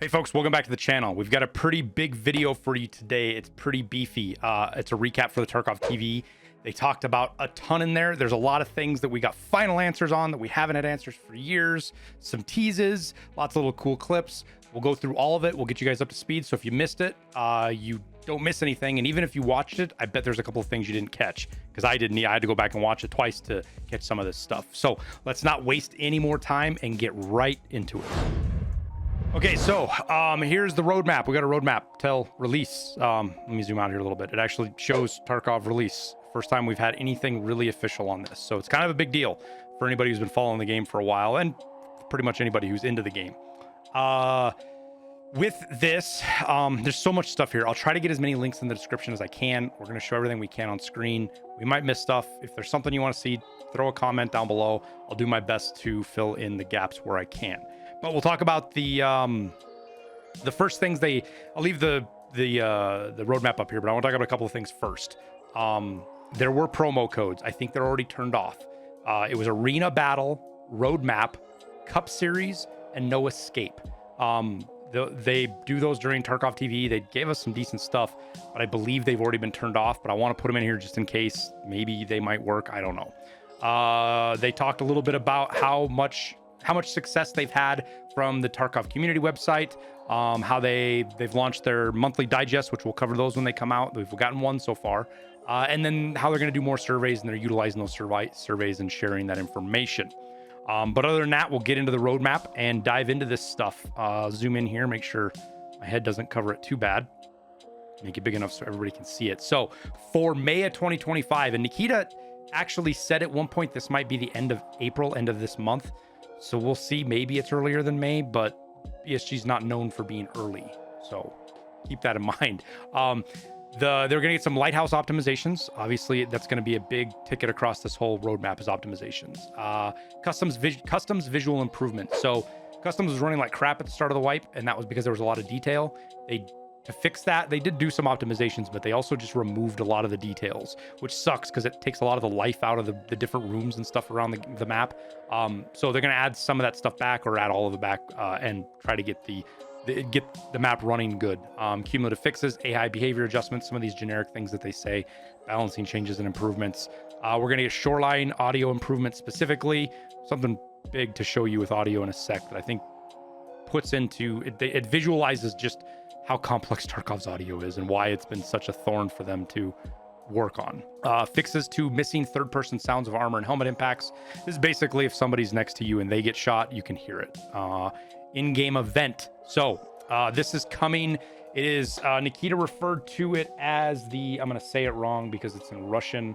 Hey folks, welcome back to the channel. We've got a pretty big video for you today. It's pretty beefy. It's a recap for the Tarkov TV. They talked about a ton in there. There's a lot of things that we got final answers on that we haven't had answers for years. Some teases, lots of little cool clips. We'll go through all of it. We'll get you guys up to speed. So if you missed it, you don't miss anything. And even if you watched it, I bet there's a couple of things you didn't catch, because I didn't. I had to go back and watch it twice to catch some of this stuff. So let's not waste any more time and get right into it. Okay, so here's the roadmap. We got a roadmap till release. Let me zoom out here a little bit. It actually shows Tarkov release. First time we've had anything really official on this. So it's kind of a big deal for anybody who's been following the game for a while, and pretty much anybody who's into the game. With this, there's so much stuff here. I'll try to get as many links in the description as I can. We're going to show everything we can on screen. We might miss stuff. If there's something you want to see, throw a comment down below. I'll do my best to fill in the gaps where I can. But we'll talk about the first things. I'll leave the roadmap up here, but I want to talk about a couple of things first. There were promo codes. I think they're already turned off. It was Arena Battle, Roadmap, Cup Series, and No Escape. They do those during Tarkov TV. They gave us some decent stuff, but I believe they've already been turned off. But I want to put them in here just in case. Maybe they might work. I don't know. They talked a little bit about how much success they've had from the Tarkov community website, how they've launched their monthly digest, which we'll cover those when they come out. We've gotten one so far, and then how they're going to do more surveys, and they're utilizing those surveys and sharing that information. But other than that, we'll get into the roadmap and dive into this stuff. Zoom in here, make sure my head doesn't cover it too bad. Make it big enough so everybody can see it. So for May of 2025, and Nikita actually said at one point this might be the end of April, end of this month. So we'll see. Maybe it's earlier than May, but BSG's not known for being early. So keep that in mind. They're going to get some lighthouse optimizations. Obviously, that's going to be a big ticket across this whole roadmap is optimizations. Customs visual improvement. So Customs was running like crap at the start of the wipe, and that was because there was a lot of detail. To fix that, they did do some optimizations, but they also just removed a lot of the details, which sucks because it takes a lot of the life out of the different rooms and stuff around the map. So they're going to add some of that stuff back, or add all of it back, and try to get the map running good. Cumulative fixes, AI behavior adjustments, some of these generic things that they say, balancing changes and improvements. We're going to get shoreline audio improvements specifically, something big to show you with audio in a sec that I think puts into it visualizes just how complex Tarkov's audio is and why it's been such a thorn for them to work on. Fixes to missing third-person sounds of armor and helmet impacts. This is basically if somebody's next to you and they get shot, you can hear it. In-game event. So this is coming. It is Nikita referred to it as the, I'm going to say it wrong because it's in Russian.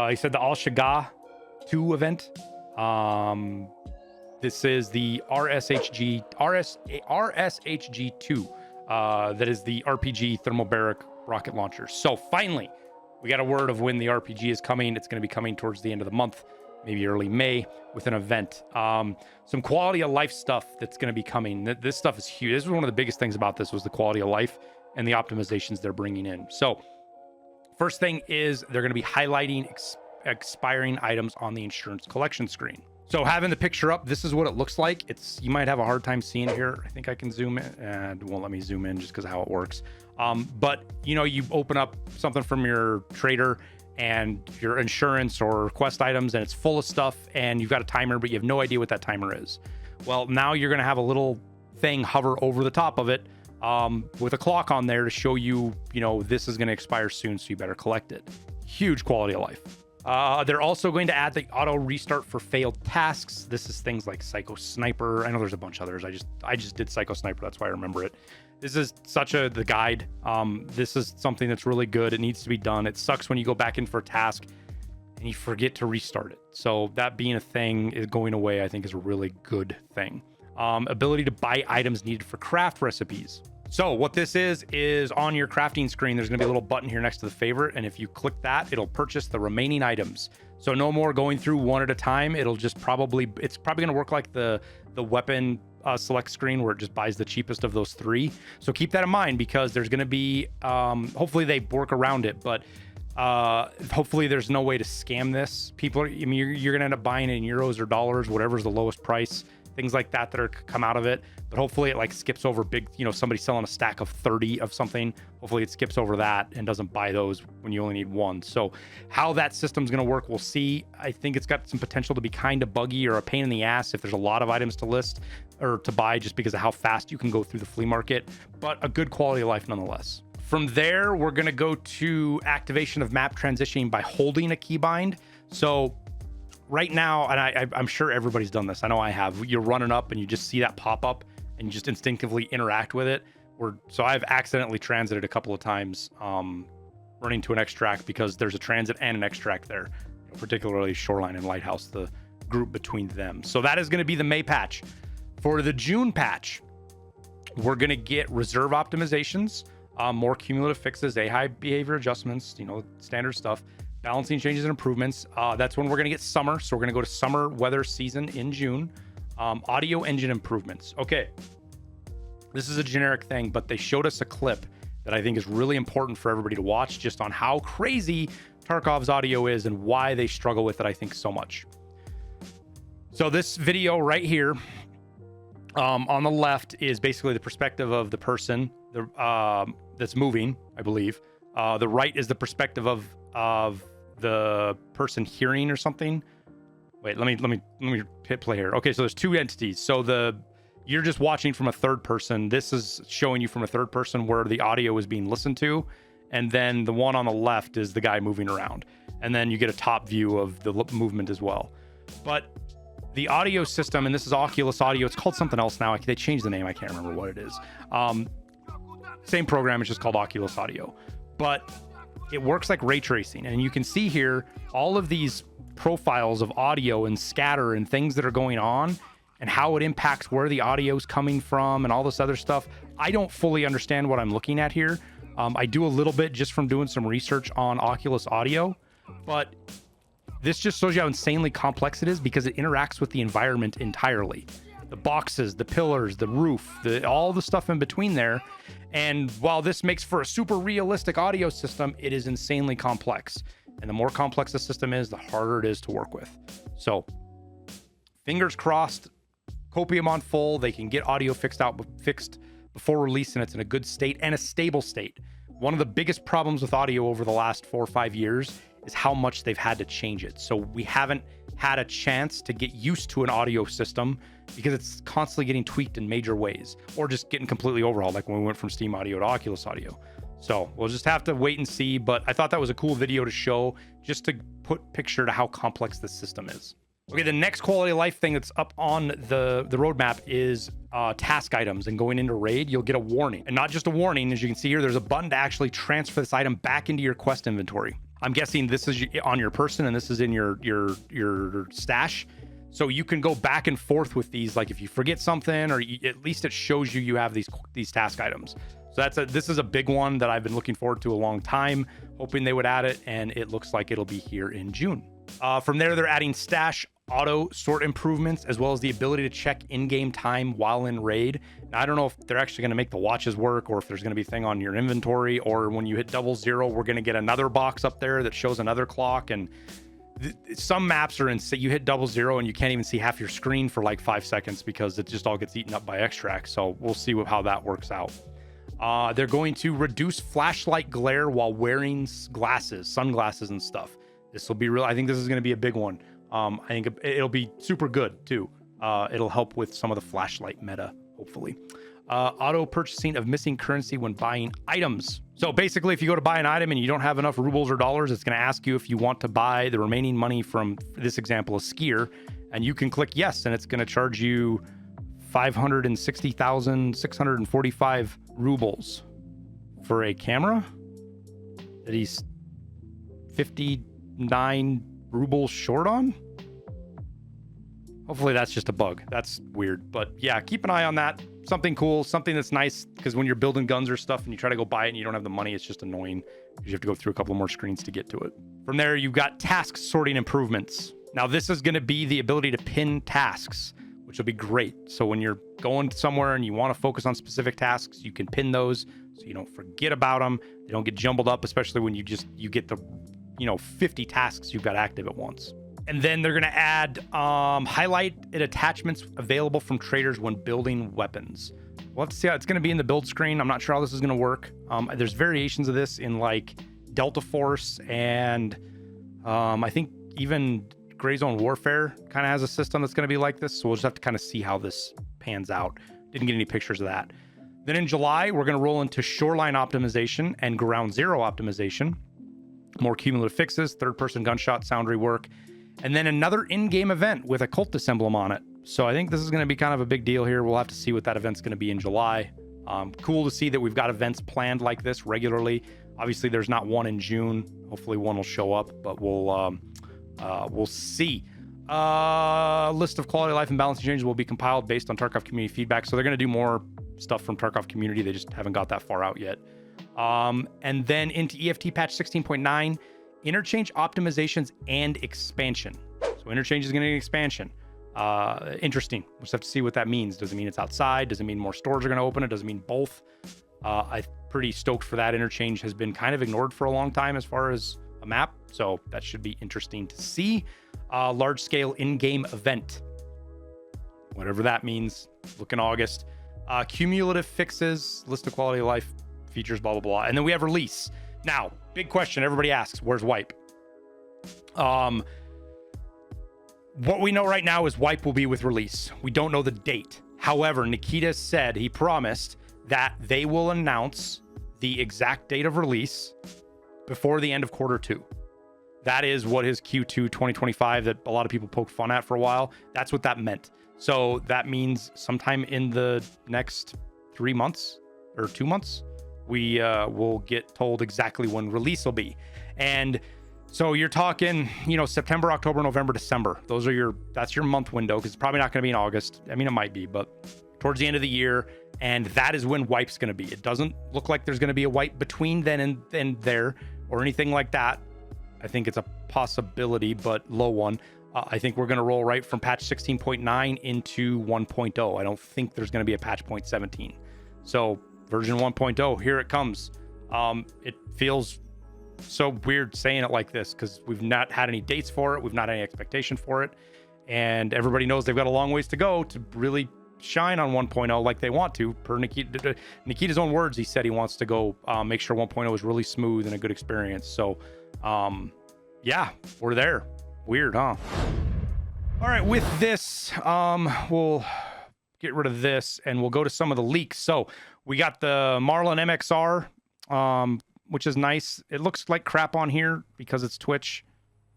He said the Al-Shaga 2 event. This is the RSHG 2. That is the RPG thermobaric rocket launcher. So finally, we got a word of when the RPG is coming. It's going to be coming towards the end of the month, maybe early May, with an event. Some quality of life stuff that's going to be coming. This stuff is huge. This was one of the biggest things about this was the quality of life and the optimizations they're bringing in. So first thing is they're going to be highlighting expiring items on the insurance collection screen. So having the picture up, this is what it looks like. You might have a hard time seeing it here. I think I can zoom in, and it won't let me zoom in just because of how it works. But you open up something from your trader and your insurance or quest items, and it's full of stuff, and you've got a timer, but you have no idea what that timer is. Well, now you're going to have a little thing hover over the top of it with a clock on there to show you, this is going to expire soon, so you better collect it. Huge quality of life. They're also going to add the auto restart for failed tasks. This is things like Psycho Sniper. I know there's a bunch of others. I just did Psycho Sniper. That's why I remember it. This is the guide. This is something that's really good. It needs to be done. It sucks when you go back in for a task and you forget to restart it. So that being a thing is going away, I think is a really good thing. Ability to buy items needed for craft recipes. So what this is on your crafting screen, there's going to be a little button here next to the favorite. And if you click that, it'll purchase the remaining items. So no more going through one at a time. It'll just it's probably going to work like the weapon select screen where it just buys the cheapest of those 3. So keep that in mind because there's going to be, hopefully they work around it, but hopefully there's no way to scam this. You're going to end up buying it in euros or dollars, whatever's the lowest price. things like that that are come out of it. But hopefully it like skips over big, you know, somebody selling a stack of 30 of something. Hopefully it skips over that and doesn't buy those when you only need one. So how that system's going to work, we'll see. I think it's got some potential to be kind of buggy or a pain in the ass if there's a lot of items to list or to buy, just because of how fast you can go through the flea market, but a good quality of life nonetheless. From there, we're going to go to activation of map transitioning by holding a keybind. So right now, and I'm sure everybody's done this, I know I have, you're running up and you just see that pop up and you just instinctively interact with it. So I've accidentally transited a couple of times running to an extract because there's a transit and an extract there, particularly Shoreline and Lighthouse, the group between them. So that is going to be the May patch. For the June patch, we're going to get reserve optimizations, more cumulative fixes, AI behavior adjustments, you know, standard stuff, balancing changes and improvements. That's when we're going to get summer. So we're going to go to summer weather season in June. Audio engine improvements. Okay. This is a generic thing, but they showed us a clip that I think is really important for everybody to watch, just on how crazy Tarkov's audio is and why they struggle with it, I think, so much. So this video right here, on the left is basically the perspective of the person that's moving, I believe. The right is the perspective of the person hearing or something. Wait, let me hit play here. Okay, so there's two entities. So you're just watching from a third person. This is showing you from a third person where the audio is being listened to, and then the one on the left is the guy moving around, and then you get a top view of the movement as well. But the audio system, and this is Oculus Audio, it's called something else now. They changed the name. I can't remember what it is. Same program, it's just called Oculus Audio. But it works like ray tracing. And you can see here all of these profiles of audio and scatter and things that are going on and how it impacts where the audio is coming from and all this other stuff. I don't fully understand what I'm looking at here. I do a little bit just from doing some research on Oculus Audio, but this just shows you how insanely complex it is because it interacts with the environment entirely. The boxes, the pillars, the roof, all the stuff in between there. And while this makes for a super realistic audio system, it is insanely complex. And the more complex the system is, the harder it is to work with. So fingers crossed, Copium on full, they can get audio fixed before release, and it's in a good state and a stable state. One of the biggest problems with audio over the last 4 or 5 years is how much they've had to change it. So we haven't had a chance to get used to an audio system because it's constantly getting tweaked in major ways, or just getting completely overhauled, like when we went from Steam Audio to Oculus Audio. So we'll just have to wait and see, but I thought that was a cool video to show, just to put picture to how complex this system is. Okay, the next quality of life thing that's up on the roadmap is task items, and going into raid, you'll get a warning. And not just a warning, as you can see here, there's a button to actually transfer this item back into your quest inventory. I'm guessing this is on your person and this is in your stash. So you can go back and forth with these, like if you forget something, or at least it shows you have these task items. So this is a big one that I've been looking forward to a long time, hoping they would add it, and it looks like it'll be here in June. From there, they're adding stash auto sort improvements, as well as the ability to check in-game time while in raid. Now, I don't know if they're actually going to make the watches work, or if there's going to be a thing on your inventory, or when you hit 00, we're going to get another box up there that shows another clock. And some maps are you hit 00 and you can't even see half your screen for like 5 seconds because it just all gets eaten up by extracts. So we'll see how that works out. They're going to reduce flashlight glare while wearing sunglasses and stuff. This will be real. I think this is going to be a big one. I think it'll be super good too. It'll help with some of the flashlight meta, hopefully. Auto purchasing of missing currency when buying items. So basically, if you go to buy an item and you don't have enough rubles or dollars, it's going to ask you if you want to buy the remaining money from, this example, a skier, and you can click yes, and it's going to charge you 560,645 rubles for a camera that he's 59 rubles short on. Hopefully that's just a bug. That's weird, but yeah, keep an eye on that. Something cool, something that's nice, because when you're building guns or stuff and you try to go buy it and you don't have the money, it's just annoying because you have to go through a couple more screens to get to it. From there, you've got task sorting improvements. Now, this is going to be the ability to pin tasks, which will be great. So when you're going somewhere and you want to focus on specific tasks, you can pin those so you don't forget about them. They don't get jumbled up, especially when you get the 50 tasks you've got active at once. And then they're going to add highlighted attachments available from traders when building weapons. We'll have to see how it's going to be in the build screen. I'm not sure how this is going to work. There's variations of this in like Delta Force, and I think even Gray Zone Warfare kind of has a system that's going to be like this. So we'll just have to kind of see how this pans out. Didn't get any pictures of that. Then in July, we're going to roll into shoreline optimization and ground zero optimization. More cumulative fixes, third-person gunshot sound rework, and then another in-game event with a cultist emblem on it. So I think this is going to be kind of a big deal here. We'll have to see what that event's going to be in July. Cool to see that we've got events planned like this regularly. Obviously, there's not one in June. Hopefully, one will show up, but we'll see. List of quality of life and balancing changes will be compiled based on Tarkov community feedback. So they're going to do more stuff from Tarkov community. They just haven't got that far out yet. And then into EFT patch 16.9, interchange optimizations and expansion. So interchange is going to get expansion. Interesting. We'll just have to see what that means. Does it mean it's outside? Does it mean more stores are going to open it? Does it mean both? I'm pretty stoked for that. Interchange has been kind of ignored for a long time as far as a map. So that should be interesting to see. Large scale in-game event. Whatever that means. Look in August. Cumulative fixes, list of quality of life features, blah, blah, blah. And then we have release. Now, big question. Everybody asks, where's Wipe? What we know right now is Wipe will be with release. We don't know the date. However, Nikita said, he promised that they will announce the exact date of release before the end of Q2. That is what his Q2 2025 that a lot of people poked fun at for a while. That's what that meant. So that means sometime in the next 3 months or 2 months, we will get told exactly when release will be. And so you're talking, you know, September, October, November, December. That's your month window, because it's probably not going to be in August. I mean, it might be, but towards the end of the year. And that is when Wipe's going to be. It doesn't look like there's going to be a Wipe between then and there or anything like that. I think it's a possibility, but low one. I think we're going to roll right from patch 16.9 into 1.0. I don't think there's going to be a patch 0.17. So version 1.0, here it comes. It feels so weird saying it like this because we've not had any dates for it. We've not had any expectation for it. And everybody knows they've got a long ways to go to really shine on 1.0 like they want to. Per Nikita's own words, he said he wants to go make sure 1.0 is really smooth and a good experience. So yeah, we're there. Weird, huh? All right, with this, we'll get rid of this and we'll go to some of the leaks. So we got the Marlin MXR, which is nice. It looks like crap on here because it's Twitch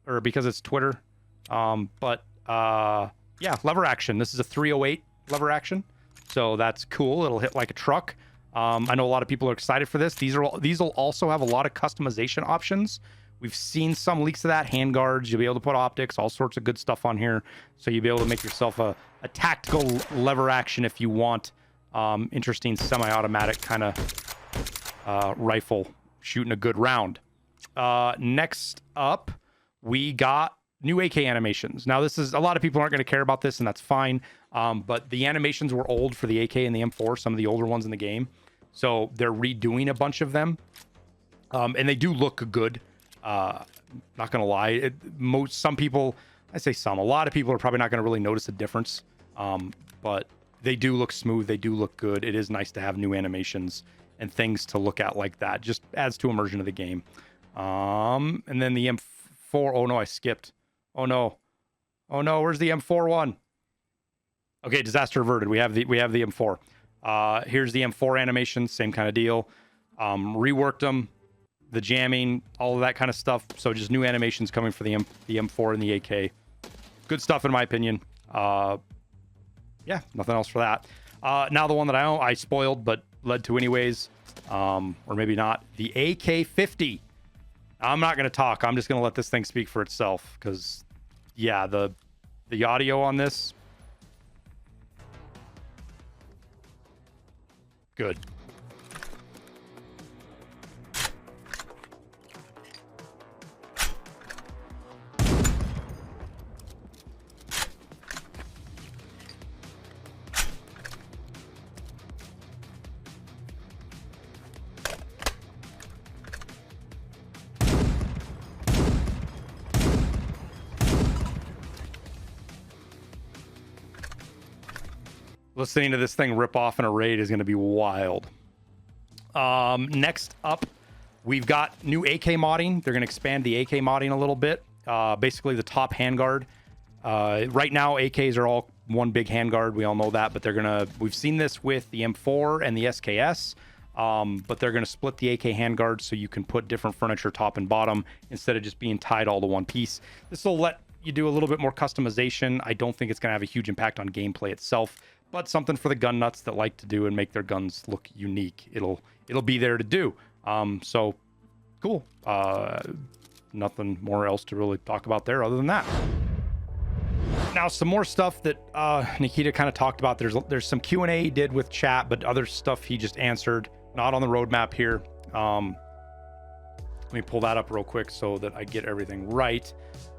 or because it's Twitter. But yeah, lever action. This is a 308 lever action. So that's cool. It'll hit like a truck. I know a lot of people are excited for this. These will also have a lot of customization options. We've seen some leaks of that. Handguards, you'll be able to put optics, all sorts of good stuff on here. So you'll be able to make yourself a tactical lever action if you want. Interesting semi-automatic kind of rifle shooting a good round. Next up, we got new AK animations. Now, this is a lot of people aren't going to care about this, and that's fine. But the animations were old for the AK and the M4, some of the older ones in the game. So they're redoing a bunch of them. And they do look good. Not gonna lie, some people, I say some, a lot of people are probably not gonna really notice a difference, but they do look smooth, they do look good. It is nice to have new animations and things to look at like that. Just adds to immersion of the game. And then the M4, oh no, I skipped. Oh no, where's the M4 one? Okay, disaster averted. We have the M4. Here's the M4 animation, same kind of deal. Reworked them. The jamming, all of that kind of stuff. So just new animations coming for the M4 and the AK. Good stuff in my opinion. Yeah, nothing else for that. Now the one that I spoiled but led to anyways, or maybe not, the AK-50. I'm not going to talk. I'm just going to let this thing speak for itself because, yeah, the audio on this, good. Listening to this thing rip off in a raid is going to be wild. Next up, we've got new AK modding. They're going to expand the AK modding a little bit. Basically, the top handguard. Right now, AKs are all one big handguard. We all know that, but we've seen this with the M4 and the SKS. But they're going to split the AK handguard so you can put different furniture top and bottom instead of just being tied all to one piece. This will let you do a little bit more customization. I don't think it's going to have a huge impact on gameplay itself, but something for the gun nuts that like to do and make their guns look unique. It'll be there to do. So cool. Nothing more else to really talk about there other than that. Now, some more stuff that Nikita kind of talked about. There's some Q&A he did with chat, but other stuff he just answered. Not on the roadmap here. Let me pull that up real quick so that I get everything right.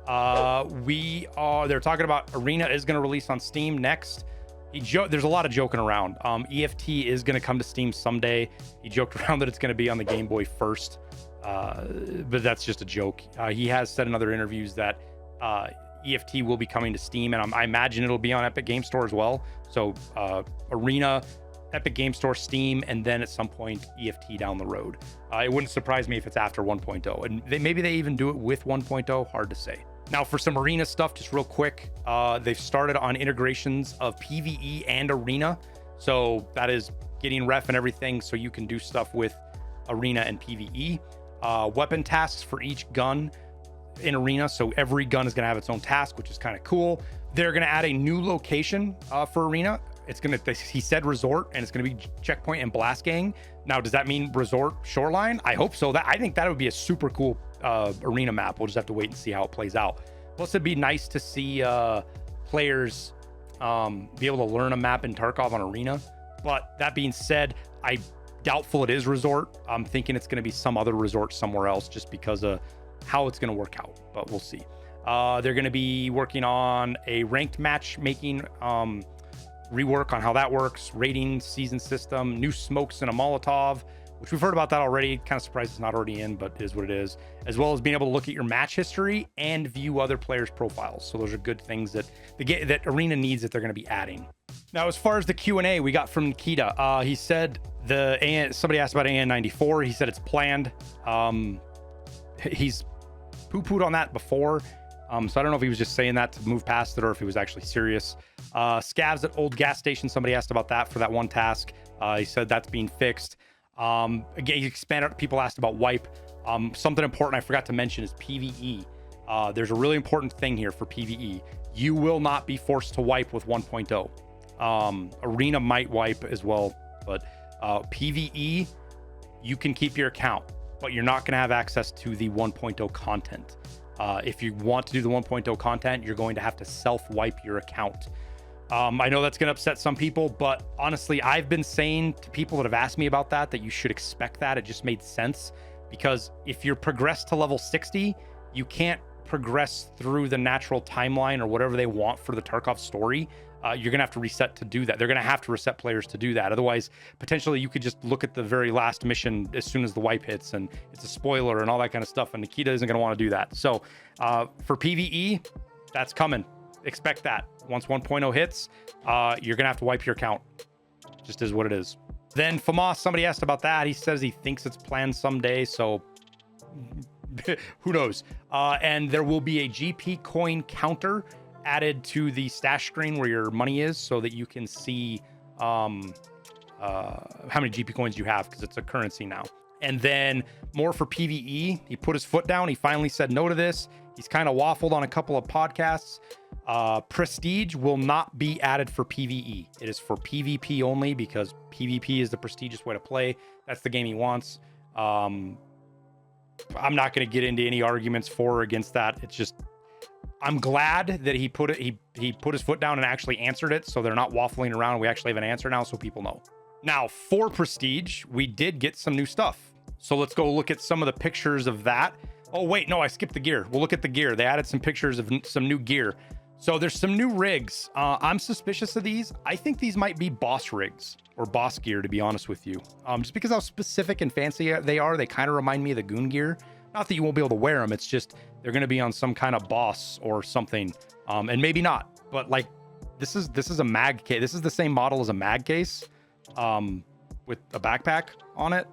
They're talking about Arena is going to release on Steam next. There's a lot of joking around. EFT is going to come to Steam someday. He joked around that it's going to be on the Game Boy first, but that's just a joke. He has said in other interviews that EFT will be coming to Steam, and I imagine it'll be on Epic Game Store as well. So Arena, Epic Game Store, Steam, and then at some point EFT down the road. It wouldn't surprise me if it's after 1.0, and maybe they even do it with 1.0. Hard to say. Now, for some Arena stuff, just real quick, they've started on integrations of PVE and Arena. So that is getting ref and everything so you can do stuff with Arena and PVE. Weapon tasks for each gun in Arena, so every gun is going to have its own task, which is kind of cool. They're going to add a new location for Arena. He said resort, and it's going to be checkpoint and blast gang. Now, does that mean resort shoreline? I hope so. I think that would be a super cool Arena map. We'll just have to wait and see how it plays out. Plus, it'd be nice to see players be able to learn a map in Tarkov on Arena. But that being said, I doubtful it is resort. I'm thinking it's going to be some other resort somewhere else just because of how it's going to work out, but we'll see. They're going to be working on a ranked matchmaking rework on how that works, rating season system, new smokes and a Molotov, which we've heard about that already. Kind of surprised it's not already in, but it is what it is. As well as being able to look at your match history and view other players' profiles. So those are good things that that Arena needs that they're going to be adding. Now, as far as the Q&A we got from Nikita, he said somebody asked about AN94. He said it's planned. He's poo-pooed on that before. So I don't know if he was just saying that to move past it or if he was actually serious. Scavs at old gas station. Somebody asked about that for that one task. He said that's being fixed. Again, he expanded. People asked about wipe. Something important I forgot to mention is PVE. There's a really important thing here for PVE. You will not be forced to wipe with 1.0. Arena might wipe as well, but PVE, you can keep your account, but you're not going to have access to the 1.0 content. If you want to do the 1.0 content, you're going to have to self-wipe your account. I know that's going to upset some people, but honestly, I've been saying to people that have asked me about that you should expect that. It just made sense because if you're progressed to level 60, you can't progress through the natural timeline or whatever they want for the Tarkov story. You're going to have to reset to do that. They're going to have to reset players to do that. Otherwise, potentially you could just look at the very last mission as soon as the wipe hits and it's a spoiler and all that kind of stuff. And Nikita isn't going to want to do that. So for PVE, that's coming. Expect that. Once 1.0 hits, you're going to have to wipe your account. Just is what it is. Then FAMAS, somebody asked about that. He says he thinks it's planned someday. So who knows? And there will be a GP coin counter added to the stash screen where your money is so that you can see how many GP coins you have because it's a currency now. And then more for PVE. He put his foot down. He finally said no to this. He's kind of waffled on a couple of podcasts. Prestige will not be added for PVE. It is for PvP only because PvP is the prestigious way to play. That's the game he wants. I'm not going to get into any arguments for or against that. It's just I'm glad that he put his foot down and actually answered it, so they're not waffling around. We actually have an answer now, so people know. Now, for Prestige, we did get some new stuff. So let's go look at some of the pictures of that. Oh, wait, no, I skipped the gear. We'll look at the gear. They added some pictures of some new gear. So there's some new rigs. I'm suspicious of these. I think these might be boss rigs or boss gear, to be honest with you. Just because how specific and fancy they are, they kind of remind me of the goon gear. Not that you won't be able to wear them. It's just they're going to be on some kind of boss or something. And maybe not. But like this is a mag case. This is the same model as a mag case, with a backpack on it,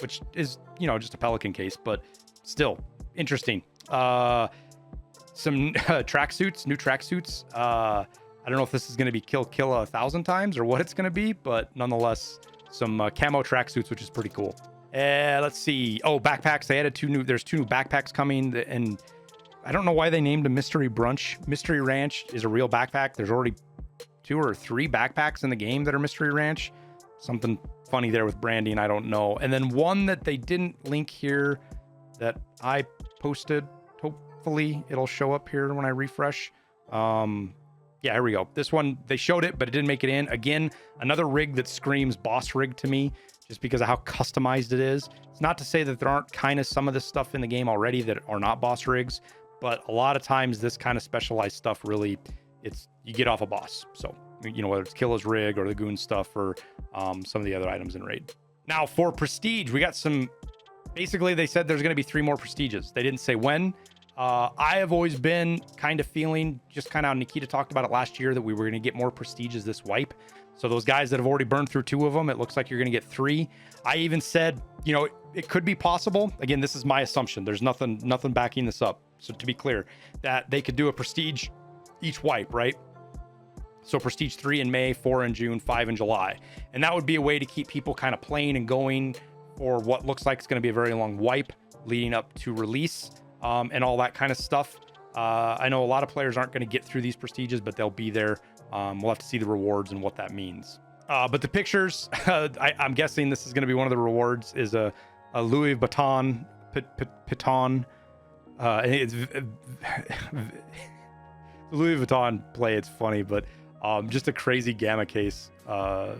which is, you know, just a Pelican case, but still interesting. Some tracksuits, new tracksuits. I don't know if this is going to be kill 1,000 times or what it's going to be, but nonetheless, some camo tracksuits, which is pretty cool. Let's see. Oh, backpacks. They added there's 2 new backpacks coming, and I don't know why they named them Mystery Brunch. Mystery Ranch is a real backpack. There's already 2 or 3 backpacks in the game that are Mystery Ranch. Something funny there with branding, I don't know. And then one that they didn't link here that I posted. Hopefully it'll show up here when I refresh. Yeah, here we go. This one, they showed it, but it didn't make it in. Again, another rig that screams boss rig to me, just because of how customized it is. It's not to say that there aren't kind of some of this stuff in the game already that are not boss rigs, but a lot of times this kind of specialized stuff really, you get off a boss. So, you know, whether it's Killa's rig or the goon stuff or some of the other items in raid. Now for prestige, we got some, basically they said there's going to be 3 more prestiges. They didn't say when. I have always been kind of feeling, just kind of how Nikita talked about it last year, that we were going to get more prestiges this wipe. So those guys that have already burned through 2 of them, it looks like you're going to get 3. I even said, you know, it could be possible. Again, this is my assumption. There's nothing backing this up. So to be clear, that they could do a prestige each wipe, right? So prestige 3 in May, 4 in June, 5 in July. And that would be a way to keep people kind of playing and going for what looks like it's going to be a very long wipe leading up to release. And all that kind of stuff. I know a lot of players aren't going to get through these prestiges, but they'll be there. We'll have to see the rewards and what that means. But the pictures, I'm guessing this is going to be one of the rewards, is a Louis Vuitton piton. It's Louis Vuitton play. It's funny, but just a crazy gamma case. The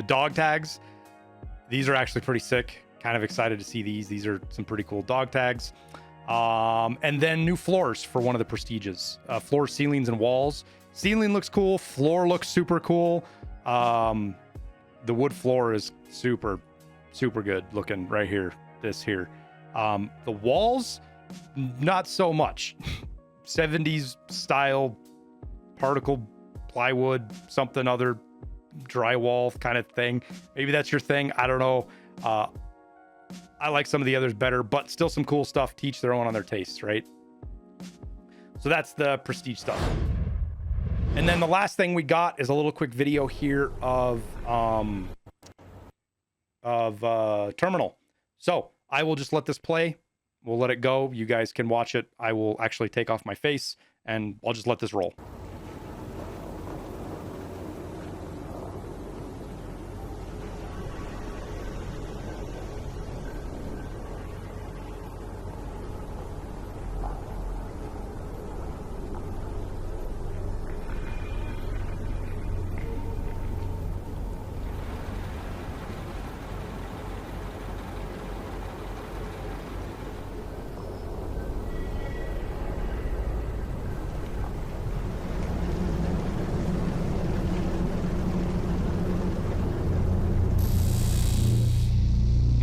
dog tags, these are actually pretty sick. Kind of excited to see these. These are some pretty cool dog tags. And then new floors for one of the prestiges. Floor, ceilings, and walls. Ceiling looks cool. Floor looks super cool. The wood floor is super good looking right here. This here. The walls, not so much. 70s style particle plywood, something other drywall kind of thing. Maybe that's your thing. I don't know. I like some of the others better, but still some cool stuff. Teach their own on their tastes, right? So that's the prestige stuff. And then the last thing we got is a little quick video here of Terminal. So I will just let this play. We'll let it go. You guys can watch it. I will actually take off my face and I'll just let this roll.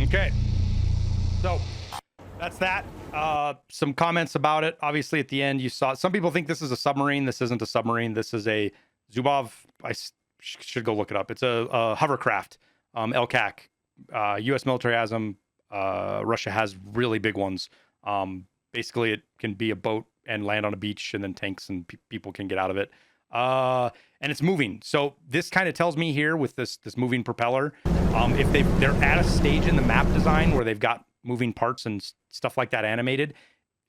Okay, so that's that. Some comments about it. Obviously, at the end, you saw some people think this is a submarine. This isn't a submarine. This is a Zubov. I should go look it up. It's a hovercraft. LCAC. U.S. military has them. Russia has really big ones. Basically, it can be a boat and land on a beach, and then tanks and people can get out of it. And it's moving. So this kind of tells me here with this moving propeller, if they're at a stage in the map design where they've got moving parts and stuff like that animated,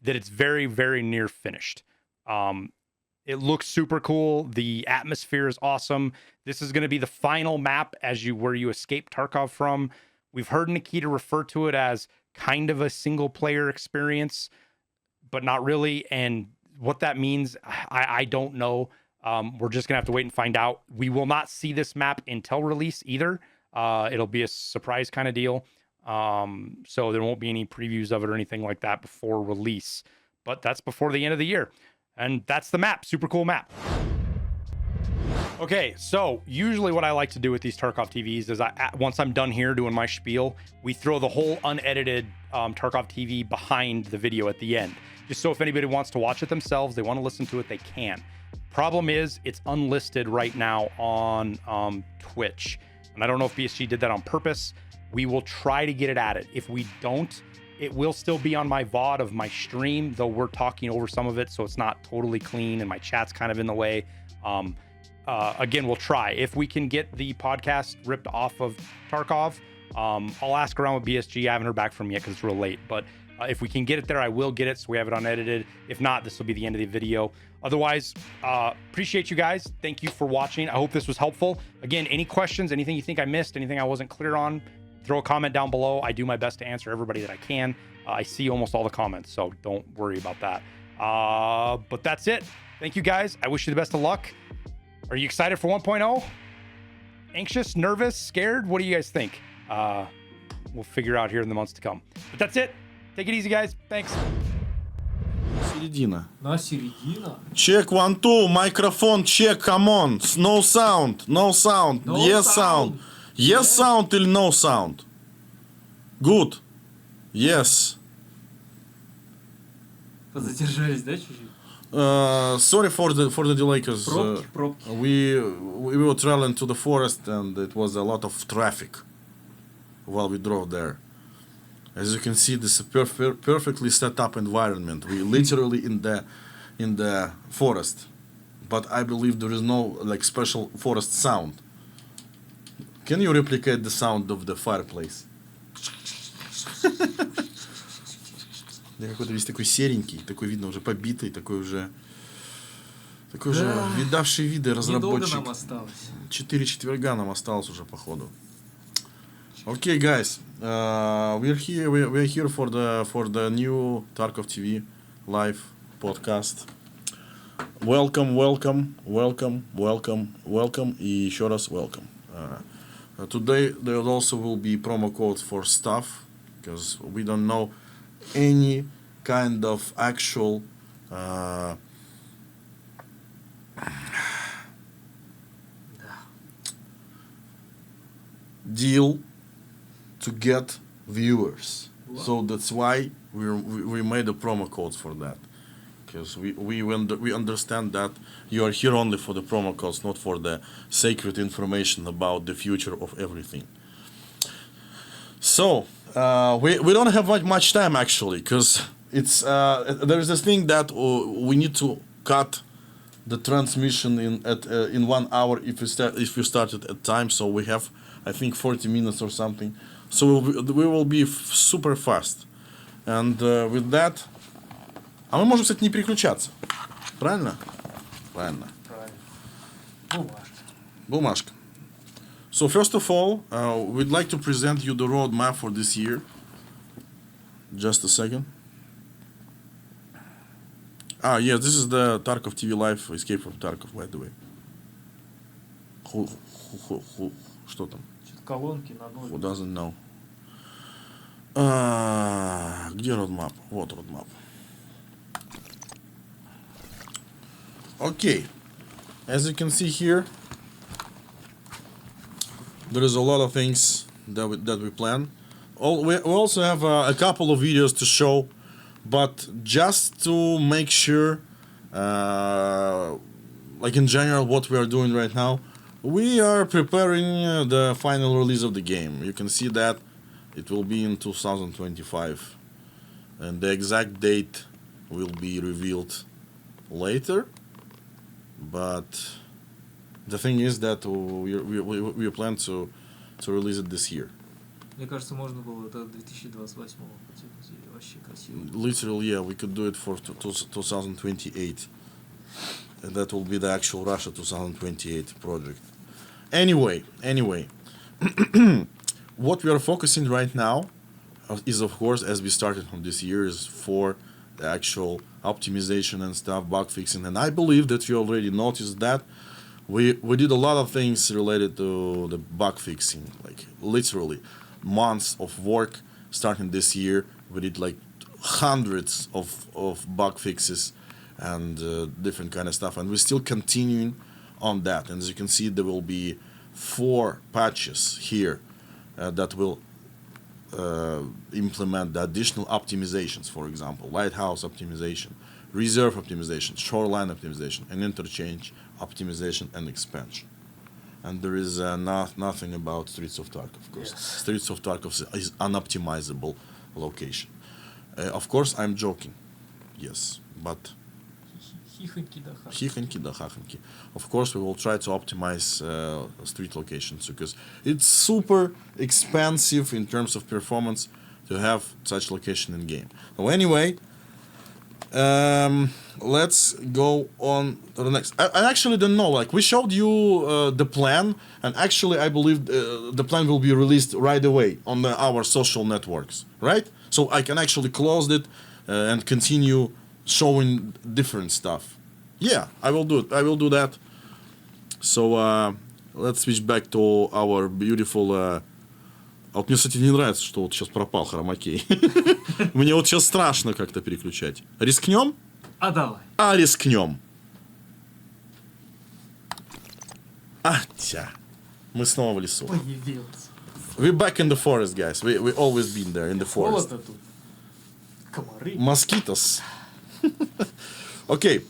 that it's very, very near finished. It looks super cool. The atmosphere is awesome. This is going to be the final map where you escape Tarkov from. We've heard Nikita refer to it as kind of a single player experience, but not really. And what that means, I don't know. We're just gonna have to wait and find out. We will not see this map until release either. It'll be a surprise kind of deal. So there won't be any previews of it or anything like that before release, but that's before the end of the year. And that's the map. Super cool map. Okay, so usually what I like to do with these Tarkov TVs is once I'm done here doing my spiel, we throw the whole unedited Tarkov TV behind the video at the end. Just so if anybody wants to watch it themselves, they want to listen to it, they can. Problem is, it's unlisted right now on Twitch. And I don't know if BSG did that on purpose. We will try to get it added. If we don't, it will still be on my VOD of my stream, though we're talking over some of it, so it's not totally clean and my chat's kind of in the way. Again, we'll try. If we can get the podcast ripped off of Tarkov, I'll ask around with BSG. I haven't heard back from them yet because it's real late, but if we can get it there, I will get it so we have it unedited. If not, this will be the end of the video. Otherwise, appreciate you guys. Thank you for watching. I hope this was helpful. Again, any questions, anything you think I missed, anything I wasn't clear on, throw a comment down below. I do my best to answer everybody that I can. I see almost all the comments, so don't worry about that. But that's it. Thank you guys. I wish you the best of luck. Are you excited for 1.0? Anxious, nervous, scared? What do you guys think? We'll figure out here in the months to come. But that's it. Take it easy, guys. Thanks. Середина. На середина. Check 1, 2, microphone check, come on. No sound, no sound. No Yes sound. sound. Yes sound или no sound? Good. Yes. Задержались, да, чуть-чуть? Sorry for the delay, because Пробки. we were traveling to the forest and it was a lot of traffic while we drove there. As you can see, this is a perfectly set up environment. We literally in the forest, but I believe there is no like special forest sound. Can you replicate the sound of the fireplace? Да, какой-то весь такой серенький, такой видно уже побитый, такой уже видавший виды разработчик. Недолго нам осталось. 4 четверга нам осталось уже походу. Okay, guys, we're here for the new Tarkov TV live podcast. Welcome и еще раз welcome. Today there also will be promo codes for stuff, because we don't know any kind of actual deal to get viewers. Wow. So that's why we made the promo codes for that, because we understand that you are here only for the promo codes, not for the sacred information about the future of everything. So we don't have much time actually, because it's there is this thing that we need to cut the transmission in 1 hour if we started at time. So we have, I think, 40 minutes or something. So we will be super fast. And with that, а мы можем, кстати, не переключаться. Правильно? Правильно. Правильно. Бумажка. So first of all, we'd like to present you the roadmap for this year. Just a second. Yeah, this is the Tarkov TV Live Escape From Tarkov, by the way. Что там? Что-то колонки на ноль. Who doesn't know? Где roadmap? Вот roadmap. Okay. As you can see here, there is a lot of things that we plan. We also have a couple of videos to show, but just to make sure, like in general, what we are doing right now, we are preparing the final release of the game. You can see that it will be in 2025, and the exact date will be revealed later. But the thing is that we plan to release it this year. Мне кажется, можно было до 2028 потянуть. Вообще красиво. Literally, yeah, we could do it for 2028. And that will be the actual Russia 2028 project. Anyway, what we are focusing right now is, of course, as we started from this year, is for the actual optimization and stuff, bug fixing. And I believe that you already noticed that we did a lot of things related to the bug fixing, like literally months of work starting this year. We did like hundreds of bug fixes and different kind of stuff, and we're still continuing on that. And as you can see, there will be 4 patches here that will implement the additional optimizations. For example, lighthouse optimization, reserve optimization, shoreline optimization, and interchange optimization and expansion. And there is nothing about Streets of Tarkov, of course. Yes. Streets of Tarkov is unoptimizable location. Of course, I'm joking. Yes, but Хихоньки да ха. хихоньки да хахоньки. Of course, we will try to optimize street locations because it's super expensive in terms of performance to have such location in game. So anyway, let's go on to the next. I actually don't know. Like we showed you the plan, and actually I believe the plan will be released right away on our social networks, right? So I can actually close it and continue showing different stuff. Yeah, I will do it. I will do that. So let's switch back to our beautiful. А вот мне, кстати, не нравится, что вот сейчас пропал хромакей. Мне вот сейчас страшно как-то переключать. Рискнем? А давай. А рискнем. Тя. Мы снова в лесу. Появился. We're back in the forest, guys. We always been there in the forest. Холодно тут. Комары. Mosquitoes. Okay.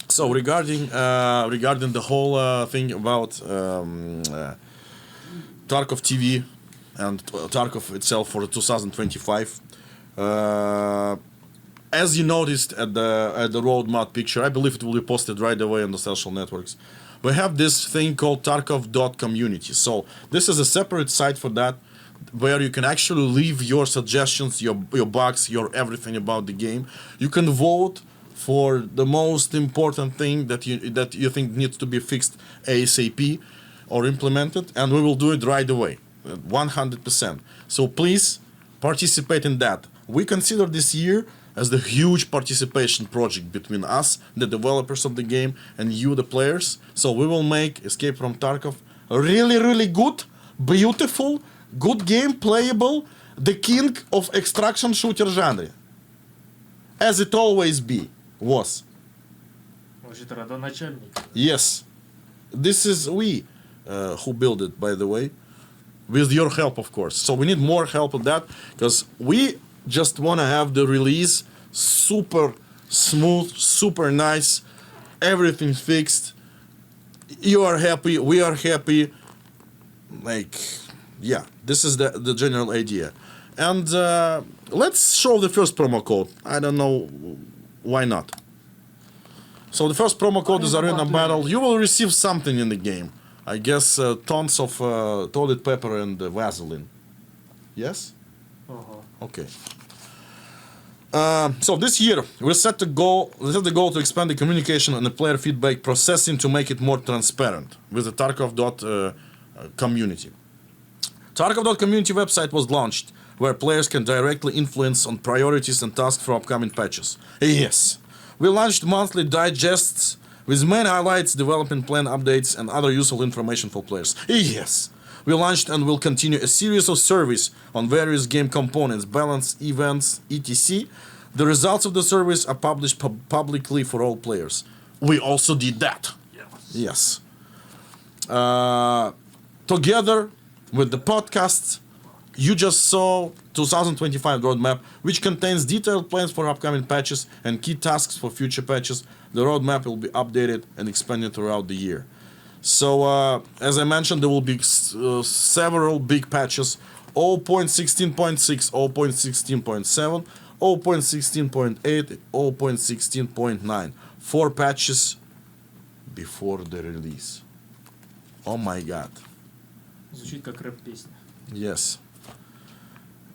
So regarding the whole thing about Tarkov TV and Tarkov itself for 2025, as you noticed at the roadmap picture, I believe it will be posted right away on the social networks. We have this thing called Tarkov.community. So this is a separate site for that, where you can actually leave your suggestions, your bugs, your everything about the game. You can vote for the most important thing that you think needs to be fixed ASAP or implemented, and we will do it right away, 100%. So please participate in that. We consider this year as the huge participation project between us, the developers of the game, and you, the players. So we will make Escape from Tarkov really, really good, beautiful, good game, playable, the king of extraction shooter genre, as it always was. Может, родоначальник. Yes, this is we who built it, by the way, with your help, of course. So we need more help with that, because we just want to have the release super smooth, super nice, everything fixed. You are happy, we are happy. Like, yeah, this is the general idea. And let's show the first promo code. I don't know why not. So the first promo code is Arena Battle. You will receive something in the game. I guess tons of toilet paper and Vaseline. Yes? Ага. Okay. So this year we set the goal to expand the communication and the player feedback processing to make it more transparent with the Tarkov.community. Tarkov.community website was launched, where players can directly influence on priorities and tasks for upcoming patches. Yes, we launched monthly digests with main highlights, development plan updates, and other useful information for players. Yes, we launched and will continue a series of surveys on various game components, balance, events, etc. The results of the surveys are published publicly for all players. We also did that. Yes. Together with the podcasts, you just saw 2025 roadmap, which contains detailed plans for upcoming patches and key tasks for future patches. The roadmap will be updated and expanded throughout the year. So, as I mentioned, there will be several big patches: 0.16.6, 0.16.7, 0.16.8, 0.16.9. 4 patches before the release. Oh my god. Звучит как рэп-песня. Yes.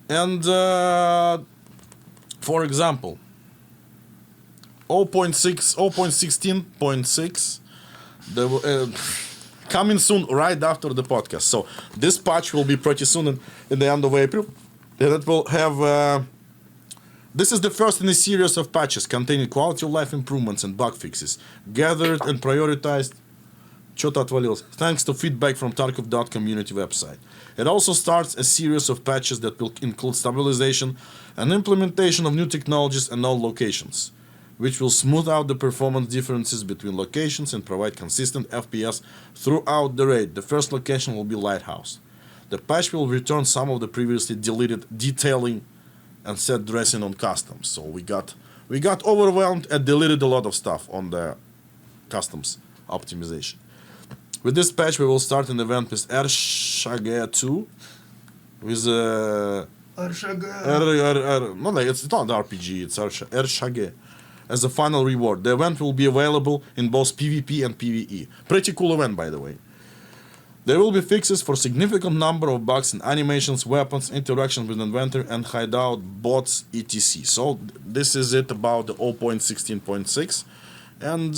And for example, 0.16.6 coming soon right after the podcast. So this patch will be pretty soon in the end of April. And it will have this is the first in a series of patches containing quality of life improvements and bug fixes, gathered and prioritized. Что-то отвалилось. Thanks to feedback from Tarkov.community website. It also starts a series of patches that will include stabilization and implementation of new technologies and all locations, which will smooth out the performance differences between locations and provide consistent FPS throughout the raid. The first location will be Lighthouse. The patch will return some of the previously deleted detailing and set dressing on customs. So we got we got overwhelmed and deleted a lot of stuff on the customs optimization. With this patch, we will start an event with Ershage 2 with no, like, it's not an RPG, it's Ershage as a final reward. The event will be available in both PvP and PvE. Pretty cool event, by the way. There will be fixes for significant number of bugs in animations, weapons, interaction with inventory, and hideout bots, etc. So this is it about the 0.16.6, and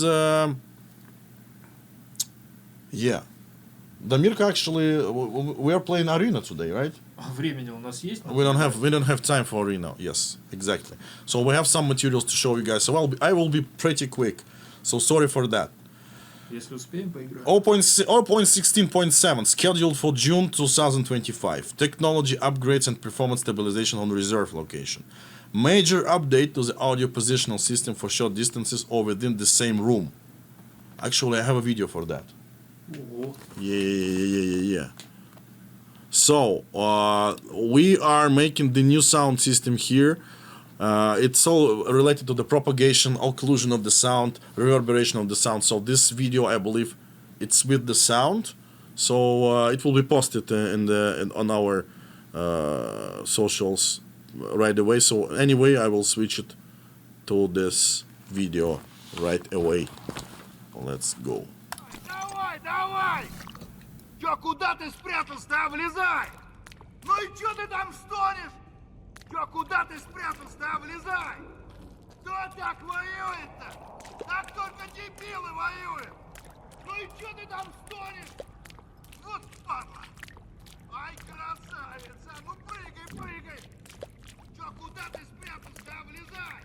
yeah, Damirka, actually, we are playing arena today, right? Времени у нас есть? We don't have time for arena. Yes, exactly. So we have some materials to show you guys. So I will be pretty quick. So sorry for that. Если успеем, поиграем. 0.16.7 scheduled for June 2025. Technology upgrades and performance stabilization on reserve location. Major update to the audio positional system for short distances or within the same room. Actually, I have a video for that. Ого. Yeah. So, we are making the new sound system here. It's all related to the propagation, occlusion of the sound, reverberation of the sound. So this video, I believe, it's with the sound. So it will be posted on our socials right away. So anyway, I will switch it to this video right away. Let's go. Давай! Чё, куда ты спрятался-то, а? Влезай! Ну и чё ты там стонешь? Чё, куда ты спрятался-то, а? Влезай! Кто так воюет-то? Так только дебилы воюют! Ну и чё ты там стонешь? Вот падла! Ай, красавица! Ну прыгай! Чё, куда ты спрятался-то, а? Влезай!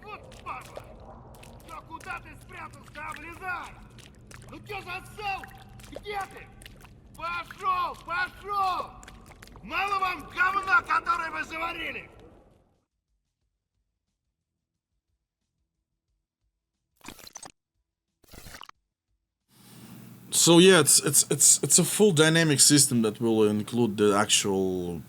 Вот падла! Чё, куда ты спрятался-то, а? Влезай! Ну чё засел? Где ты? Пошел! Мало вам говна, которое вы заварили! So yeah, it's a full dynamic system that will include the actual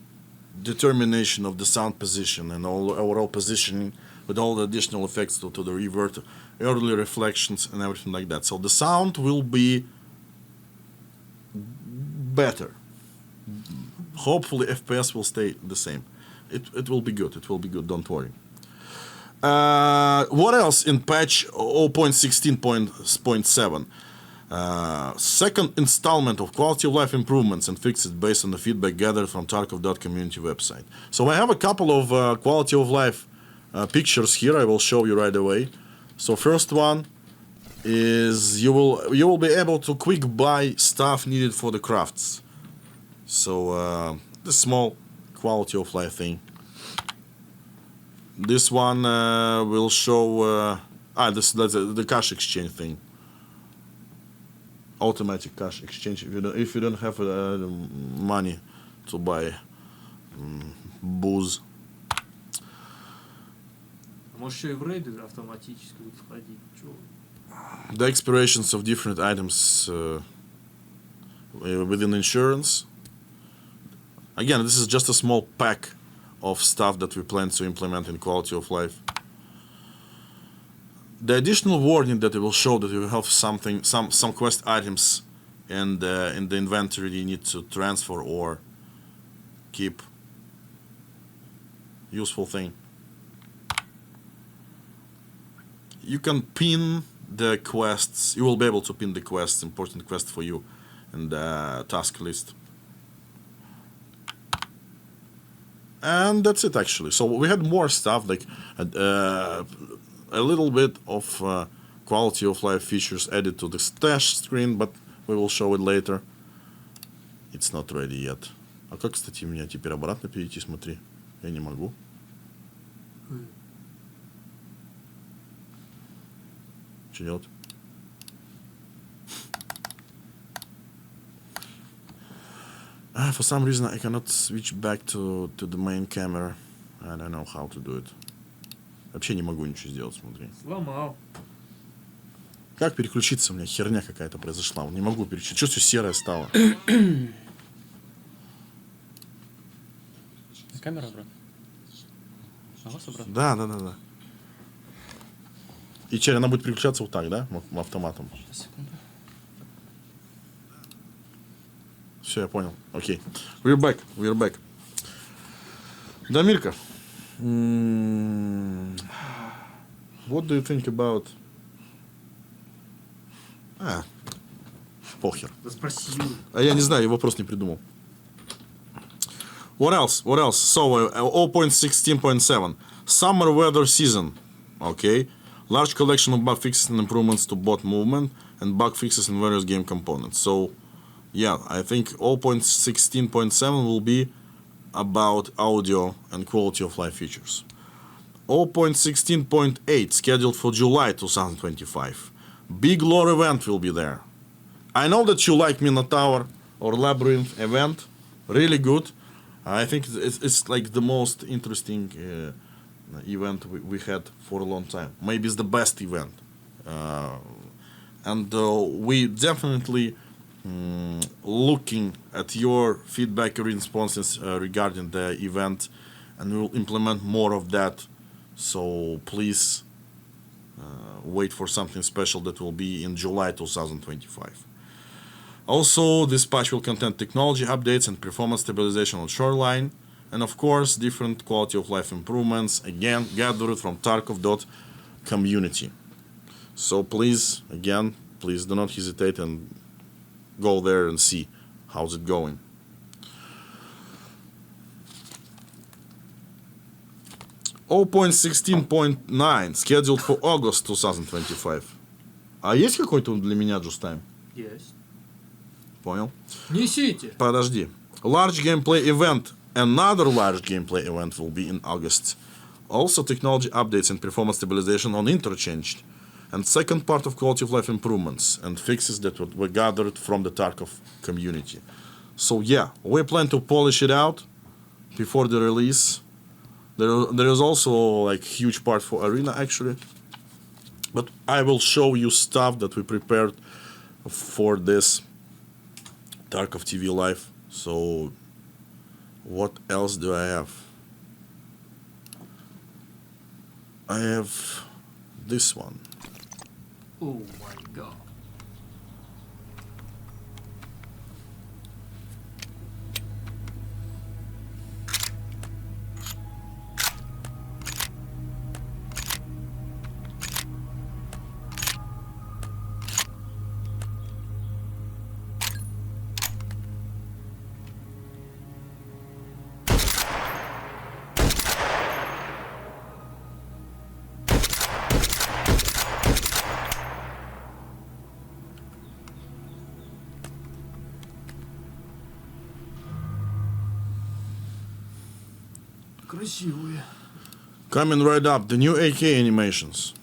determination of the sound position and all overall positioning with all the additional effects to the revert, early reflections and everything like that. So the sound will be better. Hopefully FPS will stay the same. It will be good. It will be good. Don't worry. What else in patch 0.16.7? Second installment of quality of life improvements and fixes based on the feedback gathered from Tarkov.community website. So I have a couple of quality of life pictures here. I will show you right away. So first one is you will be able to quick buy stuff needed for the crafts. So the small quality of life thing. This one will show that's the cash exchange thing. Automatic cash exchange if you don't have money to buy booze. Может, еще и в рейды автоматически будут входить. Чё? The expirations of different items within insurance. Again, this is just a small pack of stuff that we plan to implement in quality of life. The additional warning that it will show that you have some quest items and in the inventory you need to transfer or keep. Useful thing. You can pin the quests. You will be able to pin the quests, important quest for you, in the task list. And that's it actually. So we had more stuff like a little bit of quality of life features added to the stash screen, but we will show it later. It's not ready yet. А как, кстати, меня теперь обратно перейти, смотри? Я не могу. Что делать? For some reason I cannot switch back to the main camera. I don't know how to do it. Вообще не могу ничего сделать, смотри. Сломал. Как переключиться? У меня херня какая-то произошла. Не могу переключить. Что все серое стало? Камера, брат. Снова собрал? Да. И черри, она будет переключаться вот так, да? Автоматом. Сейчас, секунду. Все, я понял. Окей. We're back. Дамирка. What do you think about... Похер. Да спроси. А я не знаю, я вопрос не придумал. What else? So, 0.16.7. Summer weather season. Okay. Large collection of bug fixes and improvements to bot movement and bug fixes in various game components. So, yeah, I think 0.16.7 will be about audio and quality of life features. 0.16.8 scheduled for July 2025. Big lore event will be there. I know that you like Minotaur or Labyrinth event. Really good. I think it's like the most interesting event we had for a long time. Maybe it's the best event. And we definitely looking at your feedback or responses regarding the event, and we'll implement more of that. So please wait for something special that will be in July 2025. Also, this patch will contain technology updates and performance stabilization on Shoreline, and of course, different quality of life improvements, again, gathered from Tarkov.community. So please do not hesitate and go there and see how's it going. .16.9 scheduled for August 2025. А есть какой-то для меня just time? Есть. Понял. Несите. Подожди. Large gameplay event. Another large gameplay event will be in August. Also technology updates and performance stabilization on Interchanged. And second part of quality of life improvements and fixes that were gathered from the Tarkov community. So yeah, we plan to polish it out before the release. There is also like huge part for Arena actually. But I will show you stuff that we prepared for this Tarkov TV Live. So what else do I have? I have this one. Oh my god. Красивые. Coming right up, the new AK animations.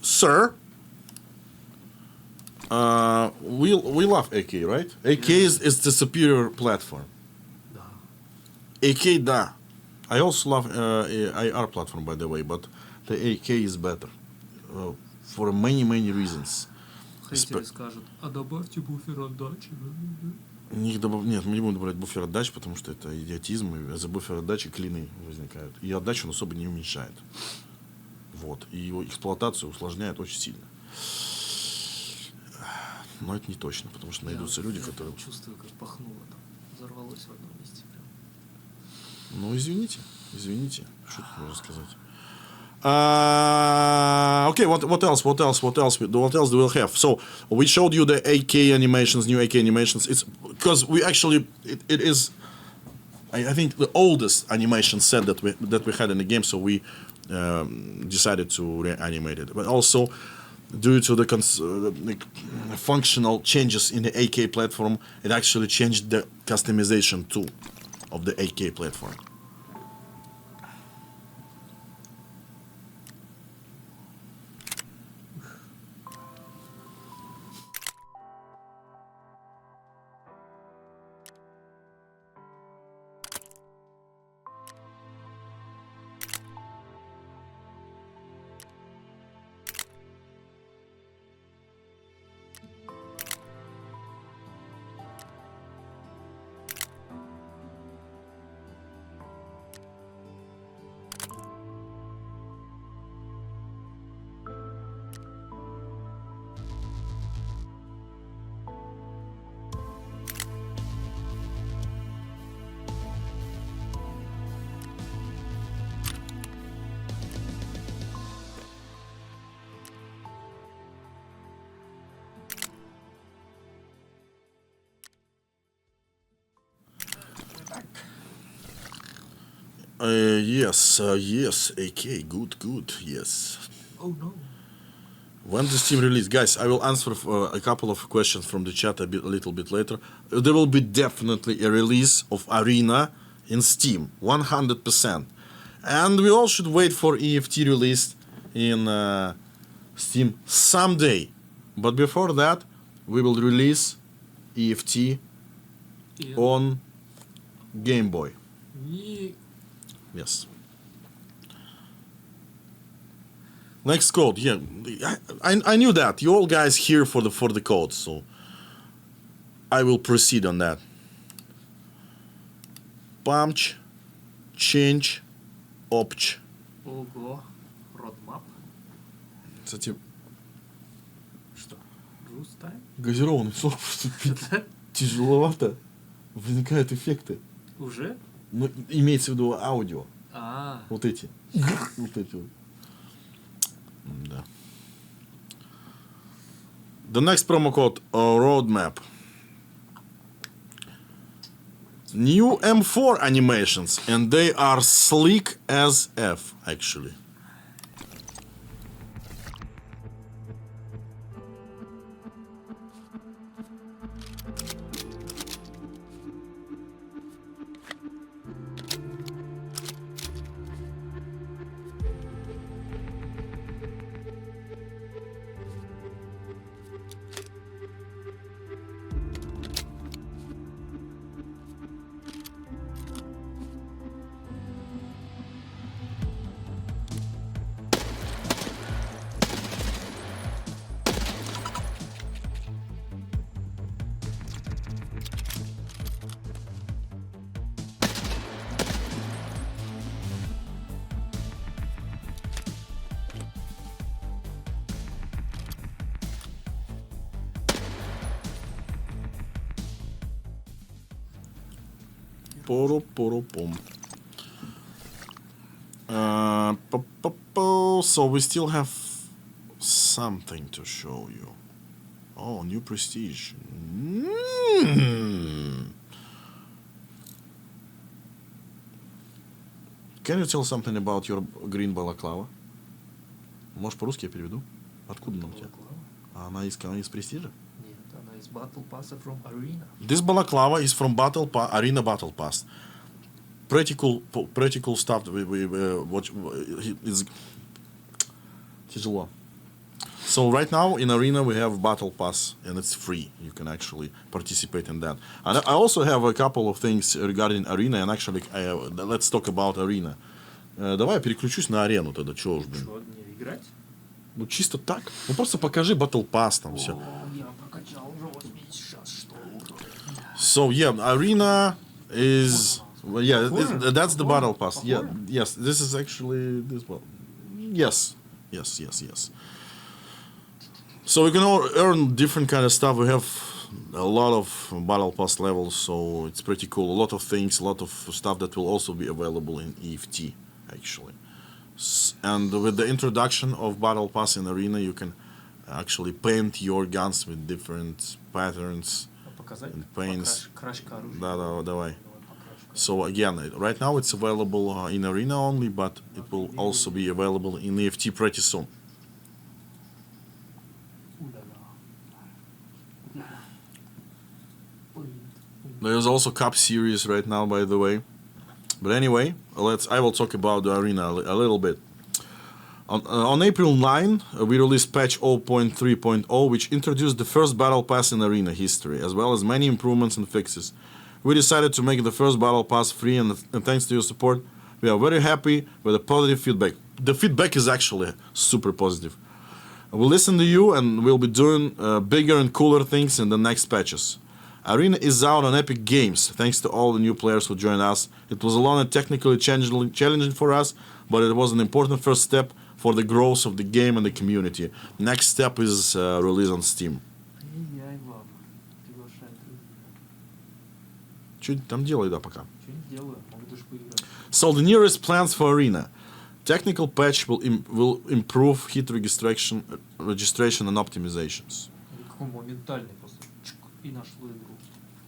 Sir, we love AK, right? AK is the superior platform. Да. AK, да. I also love AR platform, by the way, but the AK is better for many reasons. Хейтеры скажут, а добавьте буфер отдачи. Нет, мы не будем добавлять буфер отдачи, потому что это идиотизм, и за буфер отдачи клины возникают. И отдачу он особо не уменьшает. Вот. И его эксплуатацию усложняет очень сильно. Но это не точно, потому что найдутся люди, которые... чувствую, как пахнуло там. Взорвалось в одном месте прям. Ну, извините. Что тут можно сказать? Okay, what else do we have? So we showed you the AK animations, new AK animations. It's because we actually it is, I think, the oldest animation set that we had in the game. So we decided to reanimate it. But also, due to the functional changes in the AK platform, it actually changed the customization too of the AK platform. Yes, AK, good, yes. Oh no. When the Steam release, guys, I will answer a couple of questions from the chat a little bit later. There will be definitely a release of Arena in Steam, 100%. And we all should wait for EFT release in Steam someday. But before that, we will release EFT on Game Boy. Yes. Next code, yeah. I knew that. You all guys here for the code, so I will proceed on that. Punch, change, opch. Ого. Roadmap. Кстати, Что? Juice time? газированный сок пить тяжеловато. Возникают эффекты. Уже? Ну, имеется в виду аудио. А. Вот эти. Вот эти вот. Да. The next promo code, roadmap. New M4 animations, and they are sleek as F, actually. So we still have something to show you. Oh, new prestige. Can you tell something about your green balaclava? Может, по-русски я переведу? Откуда она у тебя? Она из престижа? Нет, она из Battle Pass from Arena. This balaclava is from Arena Battle Pass. Pretty cool stuff. It's тяжело. So right now in Arena we have Battle Pass and it's free. You can actually participate in that. And I also have a couple of things regarding Arena and actually let's talk about Arena. Давай я переключусь на арену тогда, чего уж, блин. Что, не играть? Ну чисто так. Ну просто покажи Battle Pass там все. О, я прокачал уже 86 уровня. So yeah, Arena is that's the Battle Pass. Yeah, yes, this is actually this one. Yes. So we can all earn different kind of stuff. We have a lot of Battle Pass levels, so it's pretty cool. A lot of things, a lot of stuff that will also be available in EFT, actually. And with the introduction of Battle Pass in Arena, you can actually paint your guns with different patterns Показать? and paints. Крашка оружия. Да, давай. Давай покрашка. So again, right now it's available in Arena only, but it will also be available in EFT pretty soon. There's also Cup series right now, by the way. But anyway, I will talk about the Arena a little bit. On April 9, we released patch 0.3.0, which introduced the first Battle Pass in Arena history, as well as many improvements and fixes. We decided to make the first Battle Pass free, and thanks to your support, we are very happy with the positive feedback. The feedback is actually super positive. We'll listen to you, and we'll be doing bigger and cooler things in the next patches. Arena is out on Epic Games, thanks to all the new players who joined us. It was long and technically challenging for us, but it was an important first step for the growth of the game and the community. Next step is release on Steam. Ай-яй, ладно. Приглашает друзей. Что там делай, да, пока? Что не делаю? Могу даже поиграть. So the nearest plans for Arena. Technical patch will improve hit registration and optimizations. Какой моментальный просто. Чук, и нашло игру.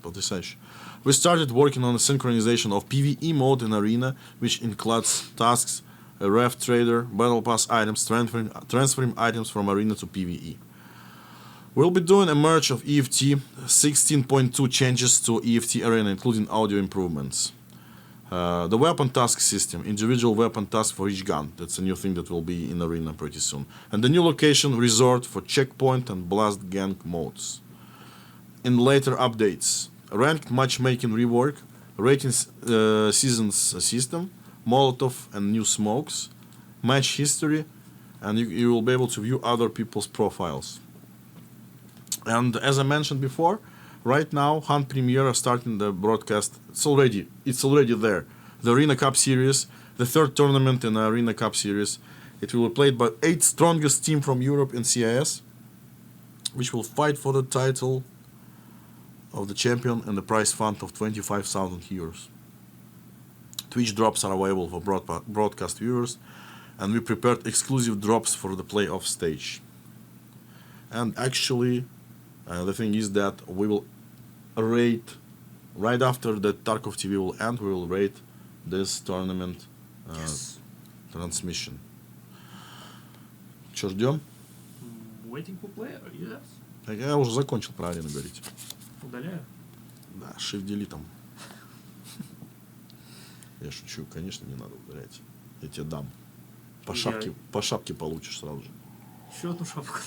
Потрясающе. We started working on the synchronization of PVE mode in Arena, which includes tasks, a ref trader, battle pass items, transferring items from Arena to PVE. We'll be doing a merge of EFT 16.2 changes to EFT Arena, including audio improvements. The weapon task system, individual weapon task for each gun. That's a new thing that will be in Arena pretty soon. And the new location resort for checkpoint and blast gang modes. In later updates, ranked matchmaking rework, ratings seasons system, Molotov and new smokes, match history, and you will be able to view other people's profiles. And as I mentioned before, right now Hunt Premier are starting the broadcast. It's already there. The Arena Cup series, the third tournament in the Arena Cup series. It will be played by 8 strongest team from Europe in CIS, which will fight for the title of the champion and the prize fund of 25,000 euros. Twitch drops are available for broadcast viewers, and we prepared exclusive drops for the playoff stage. And actually, the thing is that we will rate, right after the Tarkov TV will end, we will rate this tournament transmission. Что, ждем? Waiting for player, yes. Я уже закончил про арену говорить. Удаляю. Да, shift-delete там. Я шучу, конечно, не надо удалять. Я тебе дам. По шапке получишь сразу же. Еще одну шапку.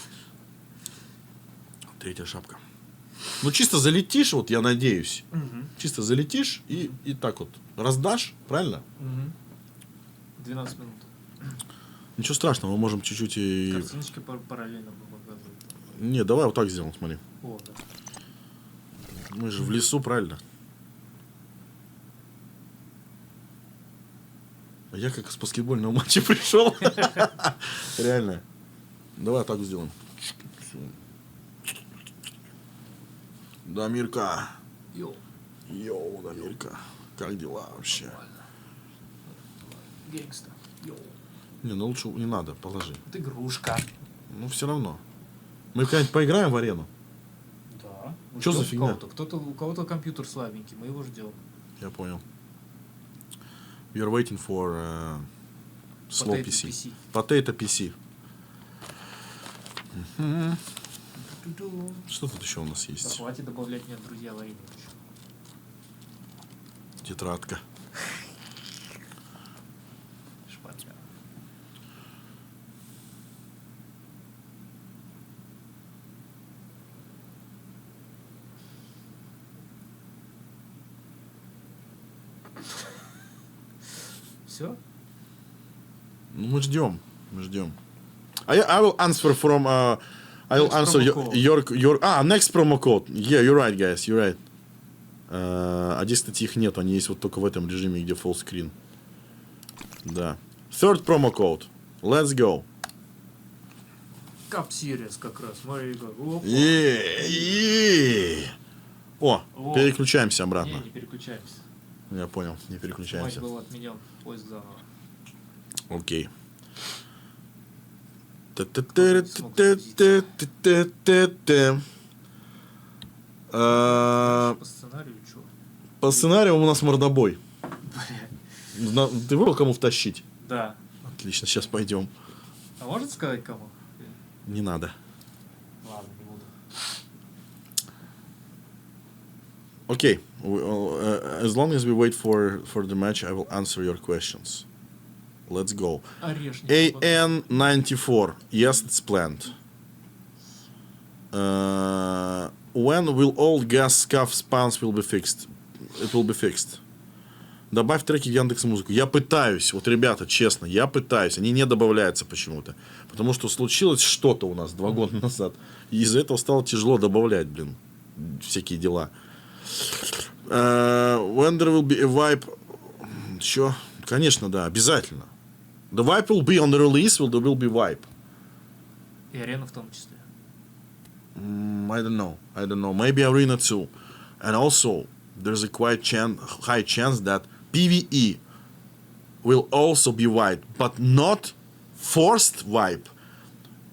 3-я шапка. Ну, чисто залетишь, вот я надеюсь. Угу. Чисто залетишь и так вот раздашь, правильно? Угу. 12 минут. Ничего страшного, мы можем чуть-чуть и... Картиночки параллельно показывают. Не, давай вот так сделаем, смотри. О, да. Мы же в лесу, правильно? А я как с баскетбольного матча пришел. Реально. Давай так сделаем. Дамирка. Йоу, Дамирка. Как дела вообще? Гангста. Йоу. Не, ну лучше не надо, положи. Это игрушка. Ну все равно. Мы когда-нибудь поиграем в арену? Да. Что за фигня? У кого-то компьютер слабенький, мы его ждем. Я понял. We are waiting for slow PC. Potato PC. Что тут еще у нас есть? Да, хватит добавлять мне друзья в арене. Тетрадка. Шпатля. Все? Ну, мы ждем. I will answer from. I will Next answer promo your. Next promo code. Yeah, you're right, guys. You're right. А здесь, кстати, их нет. Они есть вот только в этом режиме, где full screen. Да. Third promo code. Let's go. Cup Series как раз. Смотри, как. Опа. О, О. переключаемся обратно. Не переключаемся. Я понял, не Матч переключаемся. был отменен. Поиск заново. Окей. По сценарию что? По сценарию у нас мордобой. Ты выбрал, кому втащить? Да. Отлично, сейчас пойдем. А можно сказать кому? Не надо. Ладно, не буду. Okay, as long as we wait for the match, I will answer your questions. Let's go. Орешник. AN94. Yes, it's planned. When will all gas scuff spawns will be fixed? It will be fixed. Добавь треки в Яндекс.Музыку. Я пытаюсь, вот, ребята, честно, я пытаюсь. Они не добавляются почему-то. Потому что случилось что-то у нас 2 года назад. И из-за этого стало тяжело добавлять, блин, всякие дела. When there will be a wipe... Чё? Конечно, да, обязательно. The wipe will be on the release, there will be wipe. И арена в том числе. I don't know. Maybe Arena too. And also, there's a quite high chance that PVE will also be wiped, but not forced wipe.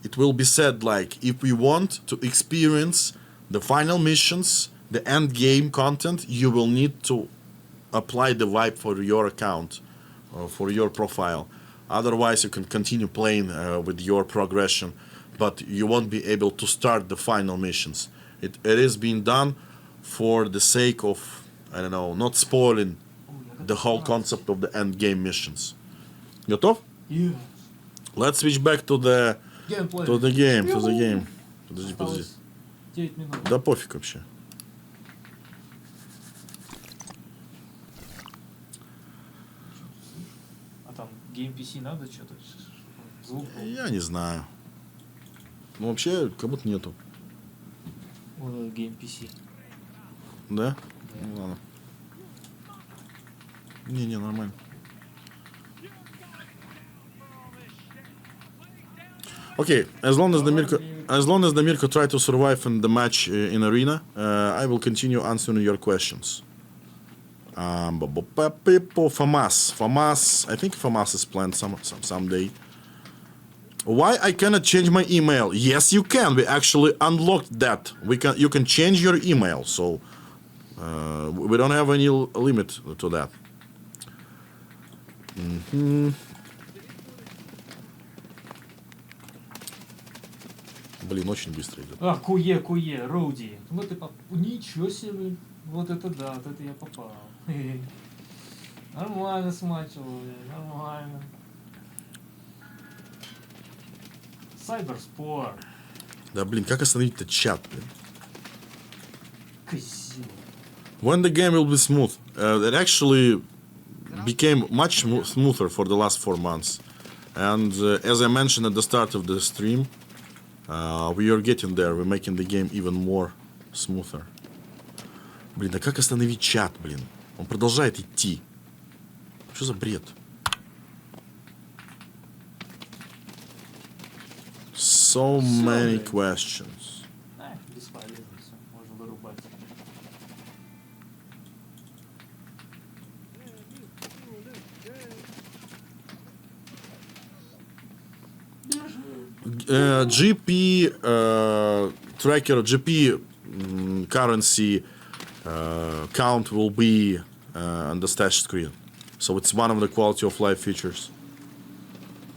It will be said like, if we want to experience the final missions, the end game content, you will need to apply the wipe for your account, for your profile. Otherwise, you can continue playing with your progression, but you won't be able to start the final missions. It is being done for the sake of, I don't know, not spoiling the whole concept of the end game missions. Готов? Yeah. Let's switch back to the Gameplay. game. Подожди. Осталось 9 минут. Да пофиг вообще. А там Game PC надо что-то? Звук был. Я не знаю. Ну вообще, как будто нету. Game PC. Да? Ну ладно. Не, нормально. Okay, as long as the Mirko try to survive in the match in arena, I will continue answering your questions. FAMAS, I think FAMAS is planned someday. Why I cannot change my email? Yes, you can. We actually unlocked that. You can change your email, so we don't have any limit to that. Блин, очень быстро идет. Куе, Роуди. Вот и ничего себе. Вот это да, вот это я попал. Нормально смачивал, нормально. Cybersport. Да, блин, как остановить-то чат, блин? Козел. When the game will be smooth, it actually became much smoother for the last 4 months. And as I mentioned at the start of the stream, we are getting there. We're making the game even more smoother. Блин, да как остановить чат, блин? Он продолжает идти. Что за бред? So many questions. Бесполезно все, можно вырубать. GP tracker, GP currency count will be on the stash screen. So it's one of the quality of life features.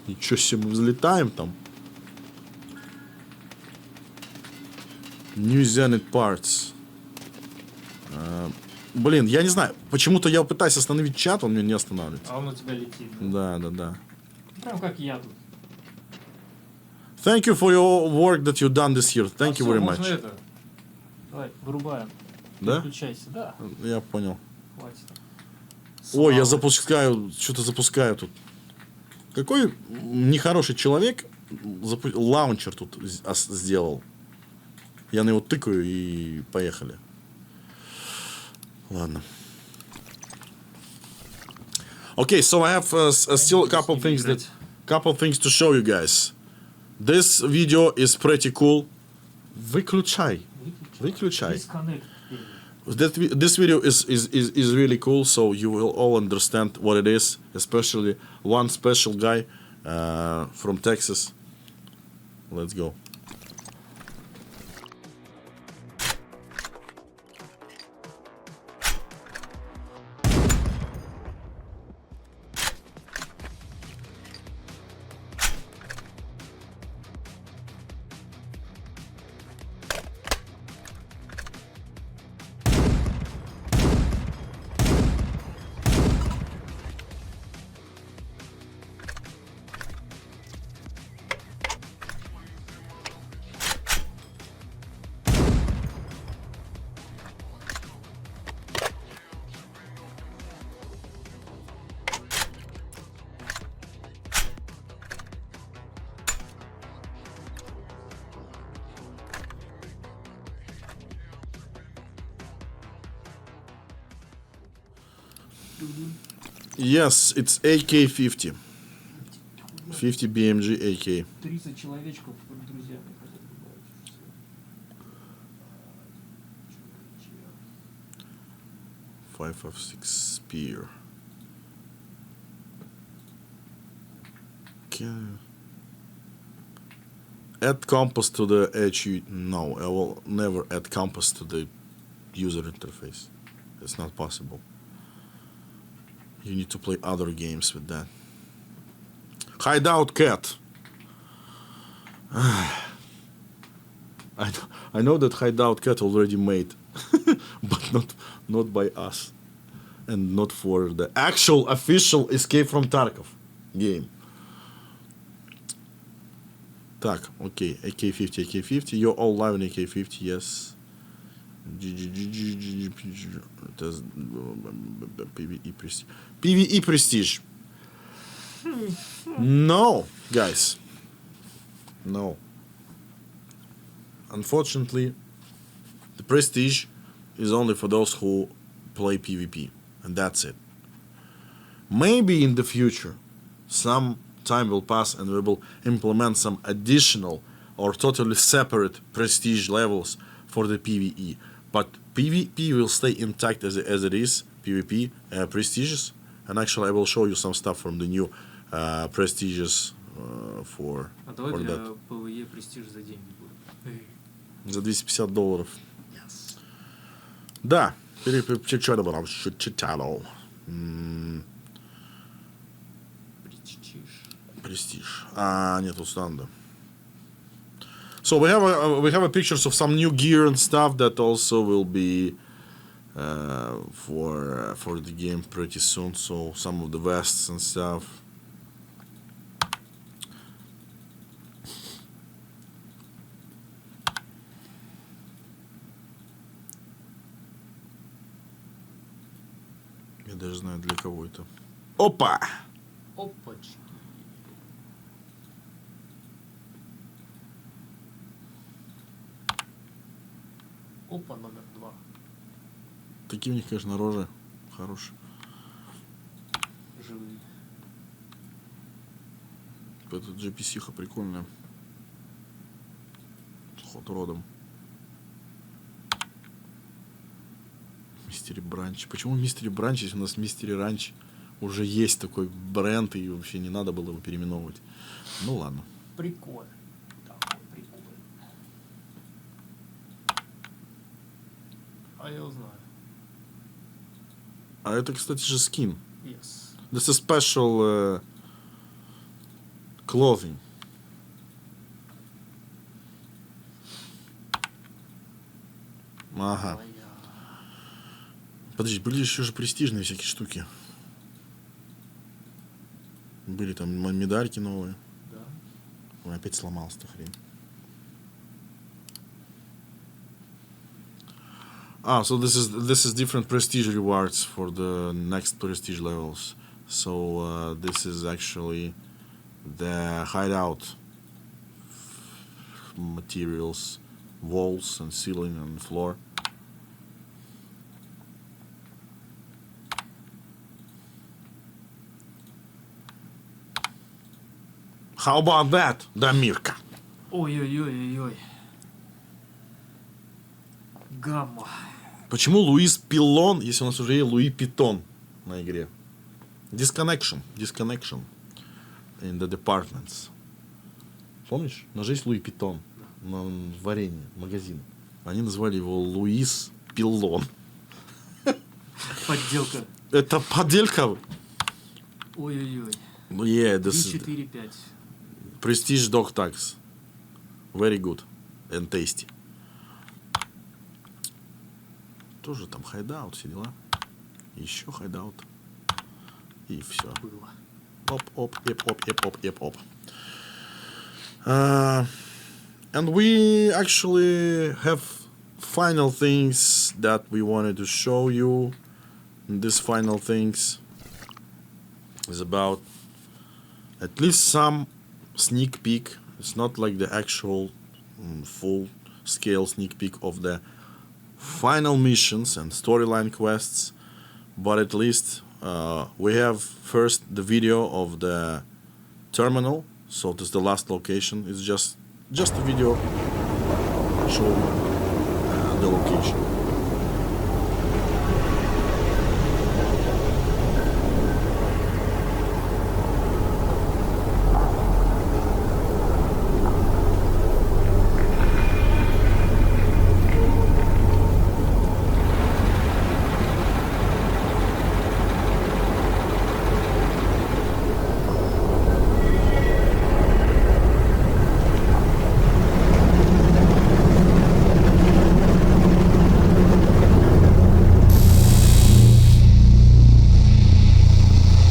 Ничего себе, мы взлетаем там. New Zenit Parts. Блин, я не знаю. Почему-то я пытаюсь остановить чат, он меня не останавливается. А он у тебя летит. Да. Прям как я тут. Thank you for your work that you've done this year. Thank you Всё, very можно much. это. Давай, вырубаем. Да? Переключайся, да. Я понял. Хватит. Ой, я Слава. что-то запускаю тут. Какой нехороший человек лаунчер тут сделал. Я на него тыкаю и поехали. Ладно. Okay, so I have still a couple things to show you guys. This video is pretty cool. Выключай. Disconnect. This video is really cool, so you will all understand what it is, especially one special guy from Texas. Let's go. Yes, it's AK-50. 50 BMG AK. 30 человечков друзьями хотят добавить. 5.56 spear. Okay. Add compass to the HU. No, I will never add compass to the user interface. It's not possible. You need to play other games with that. Hideout cat. I know that hideout cat already made, but not by us, and not for the actual official Escape from Tarkov game. Так, окей, AK-50, AK-50. You're all live in AK-50, yes. Это PVE Prestige. PVE Prestige. No, guys. No. Unfortunately, the Prestige is only for those who play PvP. And that's it. Maybe in the future, some time will pass and we will implement some additional or totally separate Prestige levels for the PvE. But PvP will stay intact as it is. PvP prestiges, and actually I will show you some stuff from the new prestiges for that. PvE престиж за деньги будет. За $250. Yes. Да. Prestige. Нету станда. So we have a pictures of some new gear and stuff that also will be for the game pretty soon. So some of the vests and stuff. Я даже знаю, для кого это. Опа! Опачки. Опа, номер 2. Такие у них, конечно, рожи хорошие. Живые. Эта GPC-ха прикольная. Ход родом. Мистери Бранч. Почему Мистери Бранч, если у нас Мистери Ранч уже есть такой бренд, и вообще не надо было его переименовывать? Ну ладно. Прикольно. Такой прикольно. А я узнаю. А это, кстати же, скин. Yes. This is special clothing. Ага. Подожди, были еще же престижные всякие штуки. Были там медальки новые. Да. Ой, опять сломалась эта хрень. Ah, so this is different prestige rewards for the next prestige levels. So this is actually the hideout materials, walls and ceiling and floor. How about that, Damirka? Ой-ой-ой-ой-ой. Гамма. Почему Луис Пилон, если у нас уже есть Луи Питон на игре? Disconnection in the departments. Помнишь? У нас же есть Луи Питон на варенье, магазин. Они назвали его Луис Пилон. Подделка. Это подделька. Ой-ой-ой. Yeah, this is 3-4-5. Prestige dog tags. Very good and tasty. Тоже там хайдаут, все дела. Еще хайдаут. И все. Было. Оп, оп. And we actually have final things that we wanted to show you. And this final things is about at least some sneak peek. It's not like the actual full scale sneak peek of the final missions and storyline quests, but at least we have first the video of the terminal. So this is the last location. It's just a video showing the location.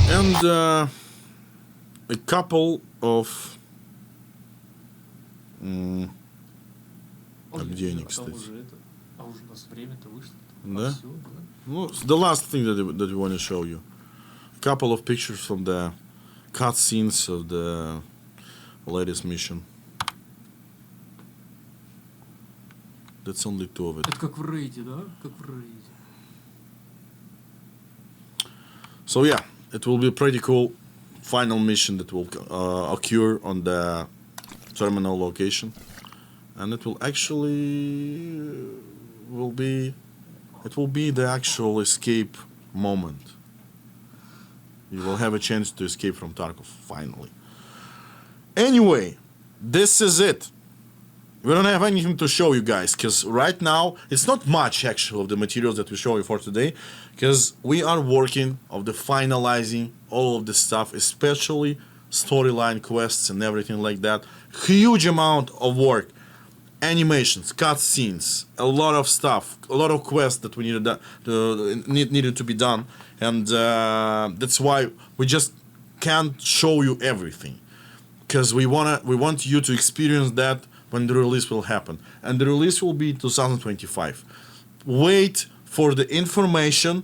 And a couple of Ой, где они, а там кстати? уже это. А уже у нас время-то вышло. Да? Всё, да. well, the last thing that we want to show you. A couple of pictures from the cutscenes of the latest mission. That's only two of it. Это как в рейде, да? Как в рейде. So yeah, it will be a pretty cool final mission that will occur on the terminal location, and it will actually will be the actual escape moment. You will have a chance to escape from Tarkov finally. Anyway, this is it. We don't have anything to show you guys, because right now it's not much actually of the materials that we show you for today, because we are working of the finalizing all of this stuff, especially storyline quests and everything like that. Huge amount of work, animations, cutscenes, a lot of stuff, a lot of quests that we needed to be done, and that's why we just can't show you everything, because we want you to experience that when the release will happen, and the release will be 2025. Wait for the information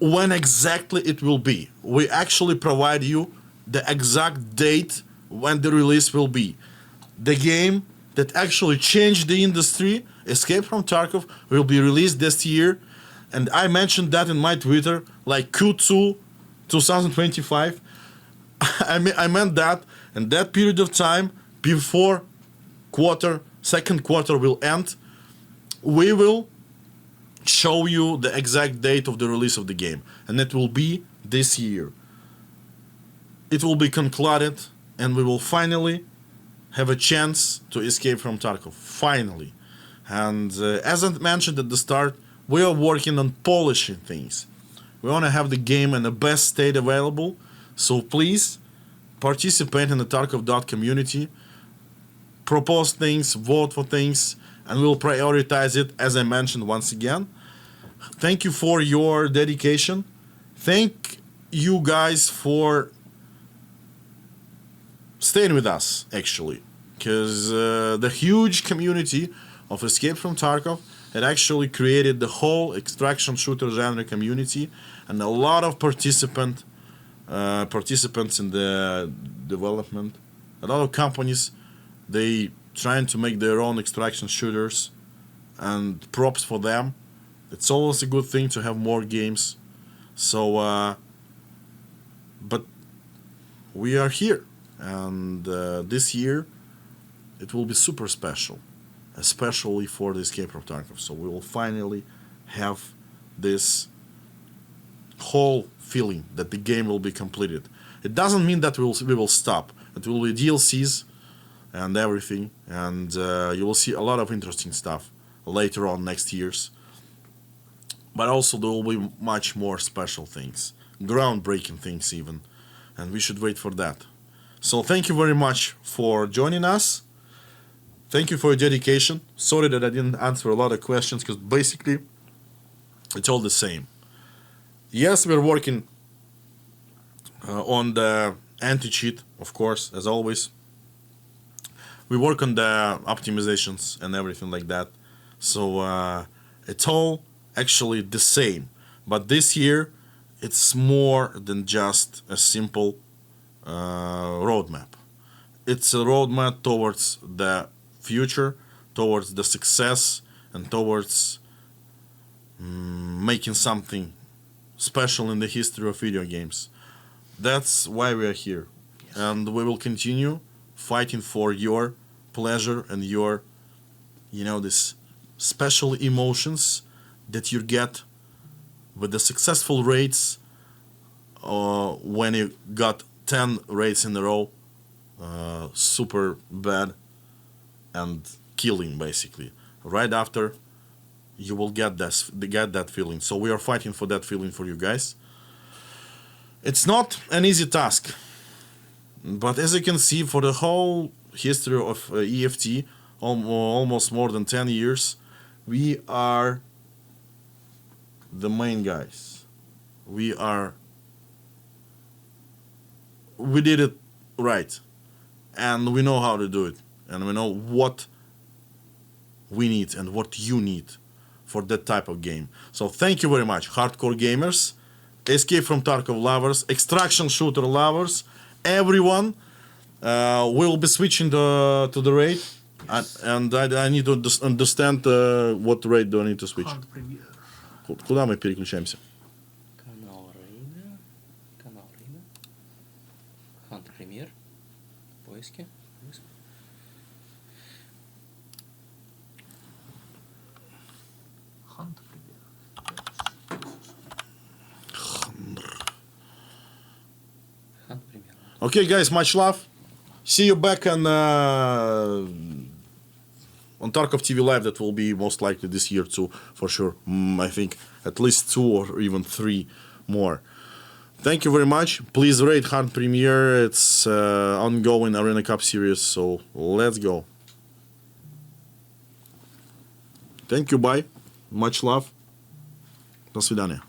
when exactly it will be. We actually provide you the exact date when the release will be. The game that actually changed the industry, Escape from Tarkov, will be released this year, and I mentioned that in my Twitter, like Q2 2025. I meant that, and that period of time before second quarter will end, we will show you the exact date of the release of the game, and it will be this year. It will be concluded, and we will finally have a chance to escape from Tarkov. Finally. And as I mentioned at the start, we are working on polishing things. We want to have the game in the best state available, so please participate in the Tarkov community. Propose things, vote for things, and we'll prioritize it, as I mentioned once again. Thank you for your dedication. Thank you guys for staying with us, actually, because the huge community of Escape from Tarkov It actually created the whole extraction shooter genre community, and a lot of participants in the development. A lot of companies, they trying to make their own extraction shooters, and props for them. It's always a good thing to have more games. So, but we are here, and this year it will be super special, especially for the Escape from Tarkov. So we will finally have this whole feeling that the game will be completed. It doesn't mean that we will stop. It will be DLCs and everything, and you will see a lot of interesting stuff later on next years. But also there will be much more special things, groundbreaking things even, and we should wait for that. So thank you very much for joining us. Thank you for your dedication. Sorry that I didn't answer a lot of questions, because basically it's all the same. Yes, we're working on the anti-cheat, of course, as always. We work on the optimizations and everything like that. So it's all actually the same. But this year, it's more than just a simple roadmap. It's a roadmap towards the future, towards the success, and towards making something special in the history of video games. That's why we are here. Yes. And we will continue fighting for your pleasure and your, this special emotions that you get with the successful raids, when you got 10 raids in a row, super bad and killing, basically. Right after, you will get that feeling. So we are fighting for that feeling for you guys. It's not an easy task, but as you can see, for the whole history of EFT, almost more than 10 years, we are the main guys. We did it right, and we know how to do it, and we know what we need and what you need for that type of game. So thank you very much, hardcore gamers, Escape from Tarkov lovers, extraction shooter lovers, everyone. We'll be switching to the raid, and I need to understand what raid do I need to switch. Куда мы переключаемся? Канал рейда. Hunt Premier. Поиски. Hunt Premier. Okay, guys, much love. See you back on Tarkov TV Live. That will be most likely this year too, for sure. I think at least 2 or even 3 more. Thank you very much. Please rate Hunt Premier. It's ongoing Arena Cup series, so let's go. Thank you, bye. Much love. До свидания.